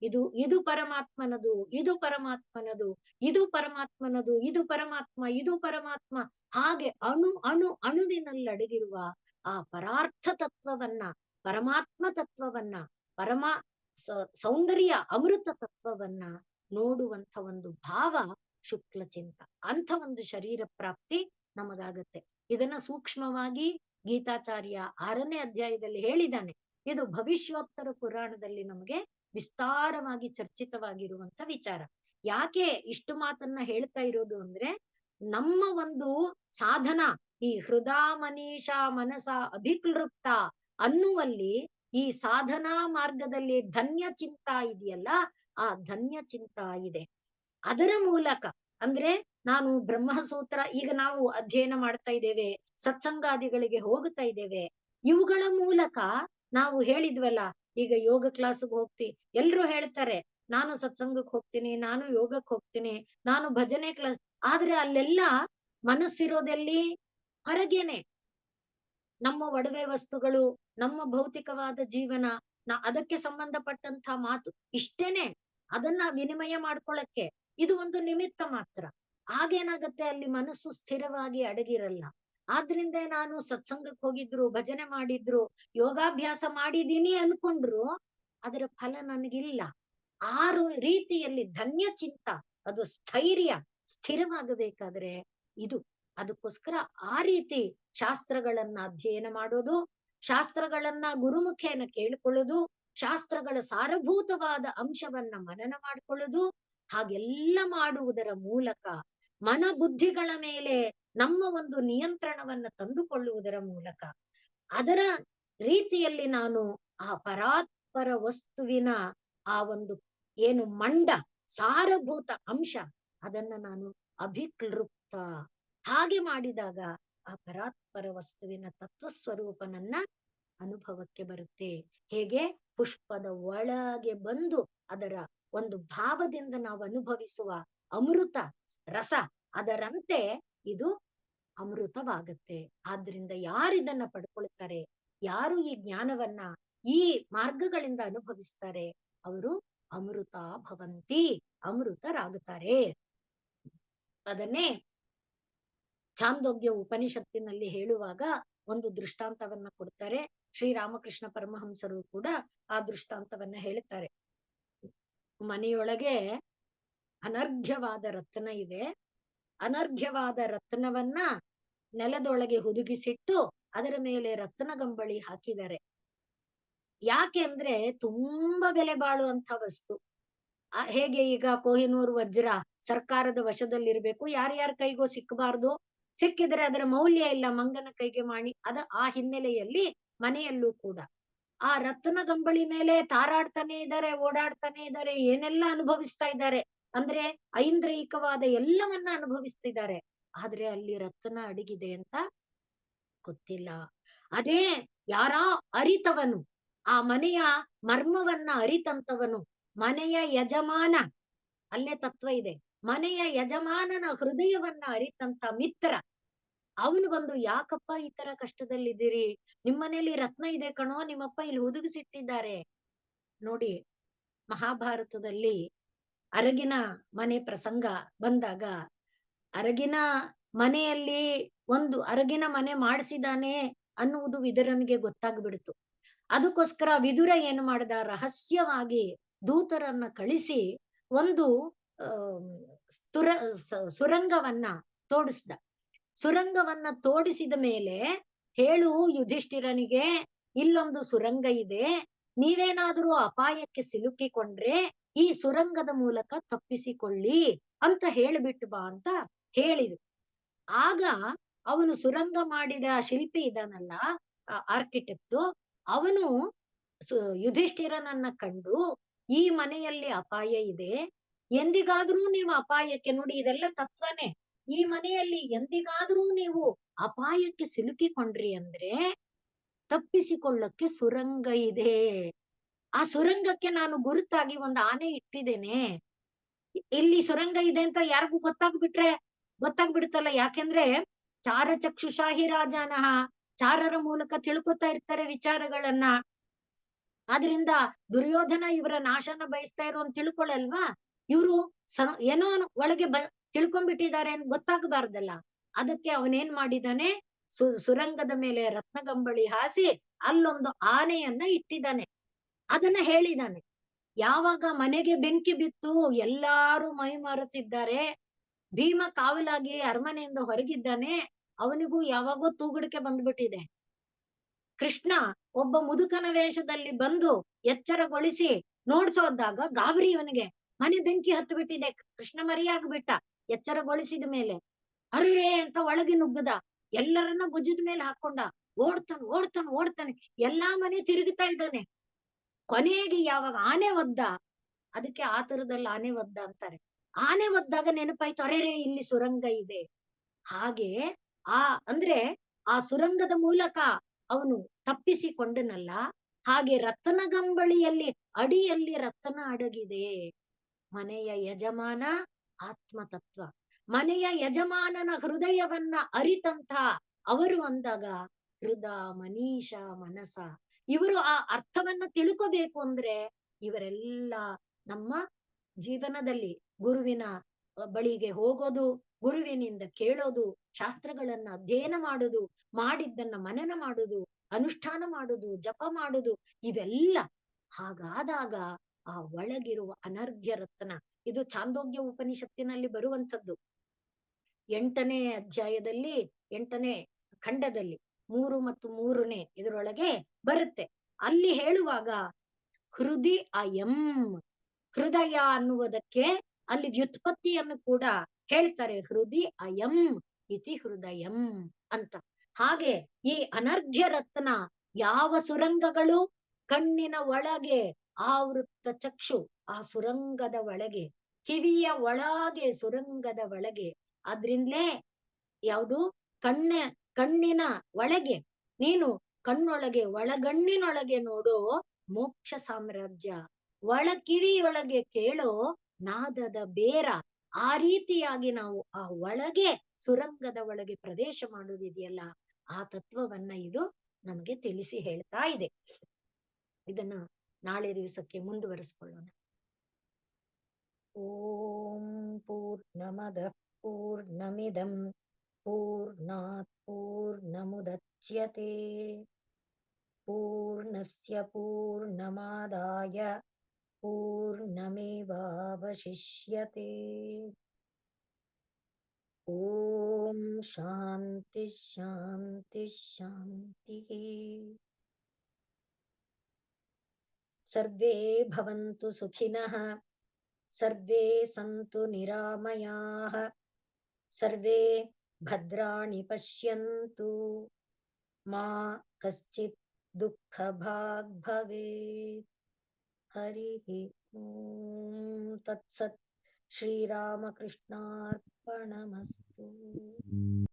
ಇದು ಇದು ಪರಮಾತ್ಮನದು, ಇದು ಪರಮಾತ್ಮನದು, ಇದು ಪರಮಾತ್ಮನದು, ಇದು ಪರಮಾತ್ಮ, ಇದು ಪರಮಾತ್ಮ, ಹಾಗೆ ಅಣು ಅಣು ಅಣುವಿನಲ್ಲಿ ಅಡಗಿರುವ ಆ ಪರಾರ್ಥ ತತ್ವವನ್ನ, ಪರಮಾತ್ಮ ತತ್ವವನ್ನ, ಪರಮ ಸೌಂದರ್ಯ ಅಮೃತ ತತ್ವವನ್ನ ನೋಡುವಂತ ಒಂದು ಭಾವ ಶುಕ್ಲ ಚಿಂತ. ಅಂಥ ಒಂದು ಶರೀರ ಪ್ರಾಪ್ತಿ ನಮಗಾಗತ್ತೆ. ಇದನ್ನ ಸೂಕ್ಷ್ಮವಾಗಿ ಗೀತಾಚಾರ್ಯ 6ನೇ ಅಧ್ಯಾಯದಲ್ಲಿ ಹೇಳಿದ್ದಾನೆ. ಇದು ಭವಿಷ್ಯೋತ್ತರ ಪುರಾಣದಲ್ಲಿ ನಮಗೆ ವಿಸ್ತಾರವಾಗಿ ಚರ್ಚಿತವಾಗಿರುವಂತ ವಿಚಾರ. ಯಾಕೆ ಇಷ್ಟು ಮಾತನ್ನ ಹೇಳ್ತಾ ಇರೋದು ಅಂದ್ರೆ, ನಮ್ಮ ಒಂದು ಸಾಧನ ಈ ಹೃದಾ ಮನೀಷಾ ಮನಸ ಅಭಿಕ್ಲೃಪ್ತ ಅನ್ನುವಲ್ಲಿ ಈ ಸಾಧನಾ ಮಾರ್ಗದಲ್ಲಿ ಧನ್ಯ ಚಿಂತ ಇದೆಯಲ್ಲ, ಆ ಧನ್ಯ ಚಿಂತ ಇದೆ. ಅದರ ಮೂಲಕ ಅಂದ್ರೆ ನಾನು ಬ್ರಹ್ಮಸೂತ್ರ ಈಗ ನಾವು ಅಧ್ಯಯನ ಮಾಡ್ತಾ ಇದ್ದೇವೆ, ಸತ್ಸಂಗಾದಿಗಳಿಗೆ ಹೋಗ್ತಾ ಇದ್ದೇವೆ, ಇವುಗಳ ಮೂಲಕ ನಾವು ಹೇಳಿದ್ವಲ್ಲ, ಈಗ ಯೋಗ ಕ್ಲಾಸ್ಗೆ ಹೋಗ್ತಿ, ಎಲ್ರು ಹೇಳ್ತಾರೆ ನಾನು ಸತ್ಸಂಗಕ್ಕೆ ಹೋಗ್ತೀನಿ, ನಾನು ಯೋಗಕ್ಕೆ ಹೋಗ್ತೀನಿ, ನಾನು ಭಜನೆ ಕ್ಲಾಸ್, ಆದ್ರೆ ಅಲ್ಲೆಲ್ಲ ಮನಸ್ಸಿರೋದೆಲ್ಲಿ ಹೊರಗೇನೆ. ನಮ್ಮ ಒಡವೆ ವಸ್ತುಗಳು, ನಮ್ಮ ಭೌತಿಕವಾದ ಜೀವನ, ಅದಕ್ಕೆ ಸಂಬಂಧಪಟ್ಟಂತ ಮಾತು ಇಷ್ಟೇನೆ, ಅದನ್ನ ವಿನಿಮಯ ಮಾಡ್ಕೊಳಕ್ಕೆ ಇದು ಒಂದು ನಿಮಿತ್ತ ಮಾತ್ರ. ಆಗೇನಾಗತ್ತೆ, ಅಲ್ಲಿ ಮನಸ್ಸು ಸ್ಥಿರವಾಗಿ ಅಡಗಿರಲ್ಲ. ಆದ್ರಿಂದ ನಾನು ಸತ್ಸಂಗಕ್ಕೆ ಹೋಗಿದ್ರು, ಭಜನೆ ಮಾಡಿದ್ರು, ಯೋಗಾಭ್ಯಾಸ ಮಾಡಿದೀನಿ ಅನ್ಕೊಂಡ್ರು ಅದರ ಫಲ ನನಗಿಲ್ಲ. ರೀತಿಯಲ್ಲಿ ಧನ್ಯ ಚಿಂತ, ಅದು ಸ್ಥೈರ್ಯ ಸ್ಥಿರವಾಗಬೇಕಾದ್ರೆ ಇದು, ಅದಕ್ಕೋಸ್ಕರ ಆ ರೀತಿ ಶಾಸ್ತ್ರಗಳನ್ನ ಅಧ್ಯಯನ ಮಾಡೋದು, ಶಾಸ್ತ್ರಗಳನ್ನ ಗುರುಮುಖೇನ ಕೇಳಿಕೊಳ್ಳುದು, ಶಾಸ್ತ್ರಗಳ ಸಾರಭೂತವಾದ ಅಂಶವನ್ನ ಮನನ ಮಾಡಿಕೊಳ್ಳುದು, ಹಾಗೆಲ್ಲ ಮಾಡುವುದರ ಮೂಲಕ ಮನ ಬುದ್ಧಿಗಳ ಮೇಲೆ ನಮ್ಮ ಒಂದು ನಿಯಂತ್ರಣವನ್ನ ತಂದುಕೊಳ್ಳುವುದರ ಮೂಲಕ ಅದರ ರೀತಿಯಲ್ಲಿ ನಾನು ಆ ಪರಾತ್ಪರ ವಸ್ತುವಿನ ಆ ಒಂದು ಏನು ಸಾರಭೂತ ಅಂಶ ಅದನ್ನ ನಾನು ಅಭಿಕ್ಲೃಪ್ತ ಹಾಗೆ ಮಾಡಿದಾಗ ಆ ಪರಾತ್ಪರ ವಸ್ತುವಿನ ತತ್ವಸ್ವರೂಪನನ್ನ ಅನುಭವಕ್ಕೆ ಬರುತ್ತೆ. ಹೇಗೆ ಪುಷ್ಪದ ಒಳಗೆ ಬಂದು ಅದರ ಒಂದು ಭಾವದಿಂದ ನಾವು ಅನುಭವಿಸುವ ಅಮೃತ ರಸ, ಅದರಂತೆ ಇದು ಅಮೃತವಾಗತ್ತೆ. ಆದ್ರಿಂದ ಯಾರಿದನ್ನ ಪಡ್ಕೊಳ್ತಾರೆ, ಯಾರು ಈ ಜ್ಞಾನವನ್ನ ಈ ಮಾರ್ಗಗಳಿಂದ ಅನುಭವಿಸ್ತಾರೆ, ಅವರು ಅಮೃತ ಭವಂತಿ, ಅಮೃತರಾಗುತ್ತಾರೆ. ಅದನ್ನೇ ಛಾಂದೋಗ್ಯ ಉಪನಿಷತ್ತಿನಲ್ಲಿ ಹೇಳುವಾಗ ಒಂದು ದೃಷ್ಟಾಂತವನ್ನ ಕೊಡ್ತಾರೆ. ಶ್ರೀರಾಮಕೃಷ್ಣ ಪರಮಹಂಸರು ಕೂಡ ಆ ದೃಷ್ಟಾಂತವನ್ನ ಹೇಳುತ್ತಾರೆ. ಮನೆಯೊಳಗೆ ಅನರ್ಘ್ಯವಾದ ರತ್ನ ಇದೆ. ಅನರ್ಘ್ಯವಾದ ರತ್ನವನ್ನ ನೆಲದೊಳಗೆ ಹುದುಗಿಸಿಟ್ಟು ಅದರ ಮೇಲೆ ರತ್ನಗಂಬಳಿ ಹಾಕಿದ್ದಾರೆ. ಯಾಕೆ ಅಂದ್ರೆ ತುಂಬಾ ಬೆಲೆ ಬಾಳುವಂತ ವಸ್ತು. ಹೇಗೆ ಈಗ ಕೊಹಿನೂರ್ ವಜ್ರ ಸರ್ಕಾರದ ವಶದಲ್ಲಿರ್ಬೇಕು, ಯಾರ್ಯಾರ ಕೈಗೋ ಸಿಕ್ಕಬಾರ್ದು, ಸಿಕ್ಕಿದ್ರೆ ಅದರ ಮೌಲ್ಯ ಇಲ್ಲ, ಮಂಗನ ಕೈಗೆ ಮಾಡಿ. ಆ ಹಿನ್ನೆಲೆಯಲ್ಲಿ ಮನೆಯಲ್ಲೂ ಕೂಡ ಆ ರತ್ನಗಂಬಳಿ ಮೇಲೆ ತಾರಾಡ್ತಾನೆ ಇದ್ದಾರೆ, ಓಡಾಡ್ತಾನೆ ಇದ್ದಾರೆ, ಏನೆಲ್ಲ ಅನುಭವಿಸ್ತಾ ಇದ್ದಾರೆ ಅಂದ್ರೆ ಐಂದ್ರಿಕವಾದ ಎಲ್ಲವನ್ನ ಅನುಭವಿಸ್ತಿದ್ದಾರೆ. ಆದ್ರೆ ಅಲ್ಲಿ ರತ್ನ ಅಡಗಿದೆ ಅಂತ ಗೊತ್ತಿಲ್ಲ. ಅದೇ ಯಾರಾ ಅರಿತವನು, ಆ ಮನೆಯ ಮರ್ಮವನ್ನ ಅರಿತಂತವನು, ಮನೆಯ ಯಜಮಾನ, ಅಲ್ಲೇ ತತ್ವ ಇದೆ, ಮನೆಯ ಯಜಮಾನನ ಹೃದಯವನ್ನ ಅರಿತಂತ ಮಿತ್ರ, ಅವನು ಬಂದು ಯಾಕಪ್ಪ ಈ ತರ ಕಷ್ಟದಲ್ಲಿದ್ದೀರಿ, ನಿಮ್ಮನೇಲಿ ರತ್ನ ಇದೆ ಕಣೋ, ನಿಮ್ಮಪ್ಪ ಇಲ್ಲಿ ಹುದುಗಿಸಿಟ್ಟಿದ್ದಾರೆ. ನೋಡಿ, ಮಹಾಭಾರತದಲ್ಲಿ ಅರಗಿನ ಮನೆ ಪ್ರಸಂಗ ಬಂದಾಗ ಅರಗಿನ ಮನೆಯಲ್ಲಿ ಒಂದು ಅರಗಿನ ಮನೆ ಮಾಡಿಸಿದಾನೆ ಅನ್ನುವುದು ವಿದುರನಿಗೆ ಗೊತ್ತಾಗ್ಬಿಡ್ತು. ಅದಕ್ಕೋಸ್ಕರ ವಿದುರ ಏನು ಮಾಡ್ದ, ರಹಸ್ಯವಾಗಿ ದೂತರನ್ನ ಕಳಿಸಿ ಒಂದು ಸುರಂಗವನ್ನ ತೋಡಿಸ್ದ. ಸುರಂಗವನ್ನ ತೋಡಿಸಿದ ಮೇಲೆ ಹೇಳು ಯುಧಿಷ್ಠಿರನಿಗೆ, ಇಲ್ಲೊಂದು ಸುರಂಗ ಇದೆ, ನೀವೇನಾದ್ರೂ ಅಪಾಯಕ್ಕೆ ಸಿಲುಕಿಕೊಂಡ್ರೆ ಈ ಸುರಂಗದ ಮೂಲಕ ತಪ್ಪಿಸಿಕೊಳ್ಳಿ ಅಂತ ಹೇಳಿಬಿಟ್ಟು ಬಾ ಅಂತ ಹೇಳಿದ್ರು. ಆಗ ಅವನು ಸುರಂಗ ಮಾಡಿದ ಶಿಲ್ಪಿ ಇದಾನಲ್ಲ, ಆರ್ಕಿಟೆಕ್ಟ್, ಅವನು ಯುಧಿಷ್ಠಿರನನ್ನ ಕಂಡು, ಈ ಮನೆಯಲ್ಲಿ ಅಪಾಯ ಇದೆ, ಎಂದಿಗಾದ್ರೂ ನೀವು ಅಪಾಯಕ್ಕೆ, ನೋಡಿ ಇದೆಲ್ಲ ತತ್ವನೇ, ಈ ಮನೆಯಲ್ಲಿ ಎಂದಿಗಾದ್ರೂ ನೀವು ಅಪಾಯಕ್ಕೆ ಸಿಲುಕಿಕೊಂಡ್ರಿ ಅಂದ್ರೆ ತಪ್ಪಿಸಿಕೊಳ್ಳಕ್ಕೆ ಸುರಂಗ ಇದೆ. ಆ ಸುರಂಗಕ್ಕೆ ನಾನು ಗುರುತಾಗಿ ಒಂದು ಆನೆ ಇಟ್ಟಿದ್ದೇನೆ. ಇಲ್ಲಿ ಸುರಂಗ ಇದೆ ಅಂತ ಯಾರಿಗೂ ಗೊತ್ತಾಗ್ಬಿಡುತ್ತಲ್ಲ. ಯಾಕೆಂದ್ರೆ ಚಾರಚಕ್ಷುಷಾಹಿ ರಾಜನಃ, ಚಾರರ ಮೂಲಕ ತಿಳ್ಕೊತಾ ಇರ್ತಾರೆ ವಿಚಾರಗಳನ್ನ. ಆದ್ರಿಂದ ದುರ್ಯೋಧನ ಇವರ ನಾಶನ ಬಯಸ್ತಾ ಇರೋ ಅಂತ ತಿಳ್ಕೊಳಲ್ವಾ, ಇವ್ರು ಏನೋ ಒಳಗೆ ತಿಳ್ಕೊಂಡ್ಬಿಟ್ಟಿದ್ದಾರೆ ಅಂತ ಗೊತ್ತಾಗಬಾರ್ದಲ್ಲ. ಅದಕ್ಕೆ ಅವನೇನ್ ಮಾಡಿದಾನೆ, ಸುರಂಗದ ಮೇಲೆ ರತ್ನಗಂಬಳಿ ಹಾಸಿ ಅಲ್ಲೊಂದು ಆನೆಯನ್ನ ಇಟ್ಟಿದ್ದಾನೆ. ಅದನ್ನ ಹೇಳಿದಾನೆ. ಯಾವಾಗ ಮನೆಗೆ ಬೆಂಕಿ ಬಿತ್ತು, ಎಲ್ಲಾರು ಮೈ ಮರೆತಿದ್ದಾರೆ, ಭೀಮ ಕಾವಲಾಗಿ ಅರಮನೆಯಿಂದ ಹೊರಗಿದ್ದಾನೆ, ಅವನಿಗೂ ಯಾವಾಗೋ ತೂಗುಡಿಕೆ ಬಂದ್ಬಿಟ್ಟಿದೆ. ಕೃಷ್ಣ ಒಬ್ಬ ಮುದುಕನ ವೇಷದಲ್ಲಿ ಬಂದು ಎಚ್ಚರಗೊಳಿಸಿ ನೋಡ್ಸೋದಾಗ ಗಾಬರಿ ಇವನಿಗೆ, ಮನೆ ಬೆಂಕಿ ಹತ್ತು ಬಿಟ್ಟಿದೆ, ಕೃಷ್ಣ ಮರಿಯಾಗ್ಬಿಟ್ಟ. ಎಚ್ಚರಗೊಳಿಸಿದ ಮೇಲೆ ಅರಿರೇ ಅಂತ ಒಳಗೆ ನುಗ್ಗದ, ಎಲ್ಲರನ್ನ ಭುಜದ ಮೇಲೆ ಹಾಕೊಂಡ, ಓಡ್ತಾನೆ, ಎಲ್ಲಾ ಮನೆ ತಿರುಗುತ್ತಾ ಇದ್ದಾನೆ. ಕೊನೆಗೆ ಯಾವಾಗ ಆನೆ ಒದ್ದ, ಅದಕ್ಕೆ ಆತುರದಲ್ಲಿ ಆನೆ ಒದ್ದ ಅಂತಾರೆ, ಆನೆ ಒದ್ದಾಗ ನೆನಪಾಯ್ತು, ಅರೆರೇ ಇಲ್ಲಿ ಸುರಂಗ ಇದೆ. ಹಾಗೆ ಅಂದ್ರೆ ಆ ಸುರಂಗದ ಮೂಲಕ ಅವನು ತಪ್ಪಿಸಿಕೊಂಡನಲ್ಲ, ಹಾಗೆ ರತ್ನಗಂಬಳಿಯಲ್ಲಿ ಅಡಿಯಲ್ಲಿ ರತ್ನ ಅಡಗಿದೆ. ಮನೆಯ ಯಜಮಾನ ಆತ್ಮತತ್ವ, ಮನೆಯ ಯಜಮಾನನ ಹೃದಯವನ್ನ ಅರಿತಂತ ಅವರು ಅಂದಾಗ ಹೃದ ಮನೀಷ ಮನಸ, ಇವರು ಆ ಅರ್ಥವನ್ನ ತಿಳ್ಕೋಬೇಕು ಅಂದ್ರೆ ಇವರೆಲ್ಲ ನಮ್ಮ ಜೀವನದಲ್ಲಿ ಗುರುವಿನ ಬಳಿಗೆ ಹೋಗೋದು, ಗುರುವಿನಿಂದ ಕೇಳೋದು, ಶಾಸ್ತ್ರಗಳನ್ನ ಅಧ್ಯಯನ ಮಾಡೋದು, ಮಾಡಿದ್ದನ್ನ ಮನನ ಮಾಡೋದು, ಅನುಷ್ಠಾನ ಮಾಡೋದು, ಜಪ ಮಾಡೋದು, ಇವೆಲ್ಲ ಹಾಗಾದಾಗ ಆ ಒಳಗಿರುವ ಅನರ್ಘ್ಯ ರತ್ನ, ಇದು ಛಾಂದೋಗ್ಯ ಉಪನಿಷತ್ತಿನಲ್ಲಿ ಬರುವಂಥದ್ದು. 8ನೇ ಅಧ್ಯಾಯದಲ್ಲಿ 8ನೇ ಖಂಡದಲ್ಲಿ 3 ಮತ್ತು 3ನೇ ಇದರೊಳಗೆ ಬರುತ್ತೆ. ಅಲ್ಲಿ ಹೇಳುವಾಗ ಹೃದಯ ಅಯಂ, ಹೃದಯ ಅನ್ನುವುದಕ್ಕೆ ಅಲ್ಲಿ ವ್ಯುತ್ಪತ್ತಿಯನ್ನು ಕೂಡ ಹೇಳ್ತಾರೆ. ಹೃದಯ ಅಯಂ ಇತಿ ಹೃದಯಂ ಅಂತ. ಹಾಗೆ ಈ ಅನರ್ಘ್ಯ ರತ್ನ ಯಾವ ಸುರಂಗಗಳು ಕಣ್ಣಿನ ಒಳಗೆ ಆವೃತ್ತ ಚಕ್ಷು, ಆ ಸುರಂಗದ ಒಳಗೆ, ಕಿವಿಯ ಒಳಗೆ ಸುರಂಗದ ಒಳಗೆ, ಅದ್ರಿಂದಲೇ ಯಾವುದು ಕಣ್ಣಿನ ಒಳಗೆ ನೀನು ಕಣ್ಣೊಳಗೆ ಒಳಗಣ್ಣಿನೊಳಗೆ ನೋಡೋ ಮೋಕ್ಷ ಸಾಮ್ರಾಜ್ಯ, ಒಳ ಕಿವಿಯೊಳಗೆ ಕೇಳೋ ನಾದದ ಬೇರ. ಆ ರೀತಿಯಾಗಿ ನಾವು ಆ ಒಳಗೆ ಸುರಂಗದ ಒಳಗೆ ಪ್ರವೇಶ ಮಾಡುವುದಿದೆಯಲ್ಲ, ಆ ತತ್ವವನ್ನ ಇದು ನಮಗೆ ತಿಳಿಸಿ ಹೇಳ್ತಾ ಇದೆ. ಇದನ್ನ ನಾಳೆ ದಿವಸಕ್ಕೆ ಮುಂದುವರಿಸಿಕೊಳ್ಳೋಣ. ಓಂ ಪೂರ್ಣಮದಃ ಪೂರ್ಣಮಿದಂ ಪೂರ್ಣಾತ್ ಪೂರ್ಣಮುದಚ್ಯತೆ ಪೂರ್ಣಸ್ಯ ಪೂರ್ಣಮಾದಾಯ ಪೂರ್ಣಮೇವಾವಶಿಷ್ಯತೆ. ಓಂ ಶಾಂತಿ ಶಾಂತಿ ಶಾಂತಿ. ಸರ್ವೇ ಭವಂತು ಸುಖಿನಃ, ಸರ್ವೇ ಸಂತು ನಿರಾಮಯಾಃ, ಸರ್ವೇ ಭದ್ರಾಣಿ ಪಶ್ಯಂತು, ಮಾ ಕಶ್ಚಿತ್ ದುಃಖ ಭಾಗ್ ಭವೇತ್. ಹರಿ ಓಂ ತತ್ಸತ್. ಶ್ರೀರಾಮಕೃಷ್ಣಾರ್ಪಣಮಸ್ತು.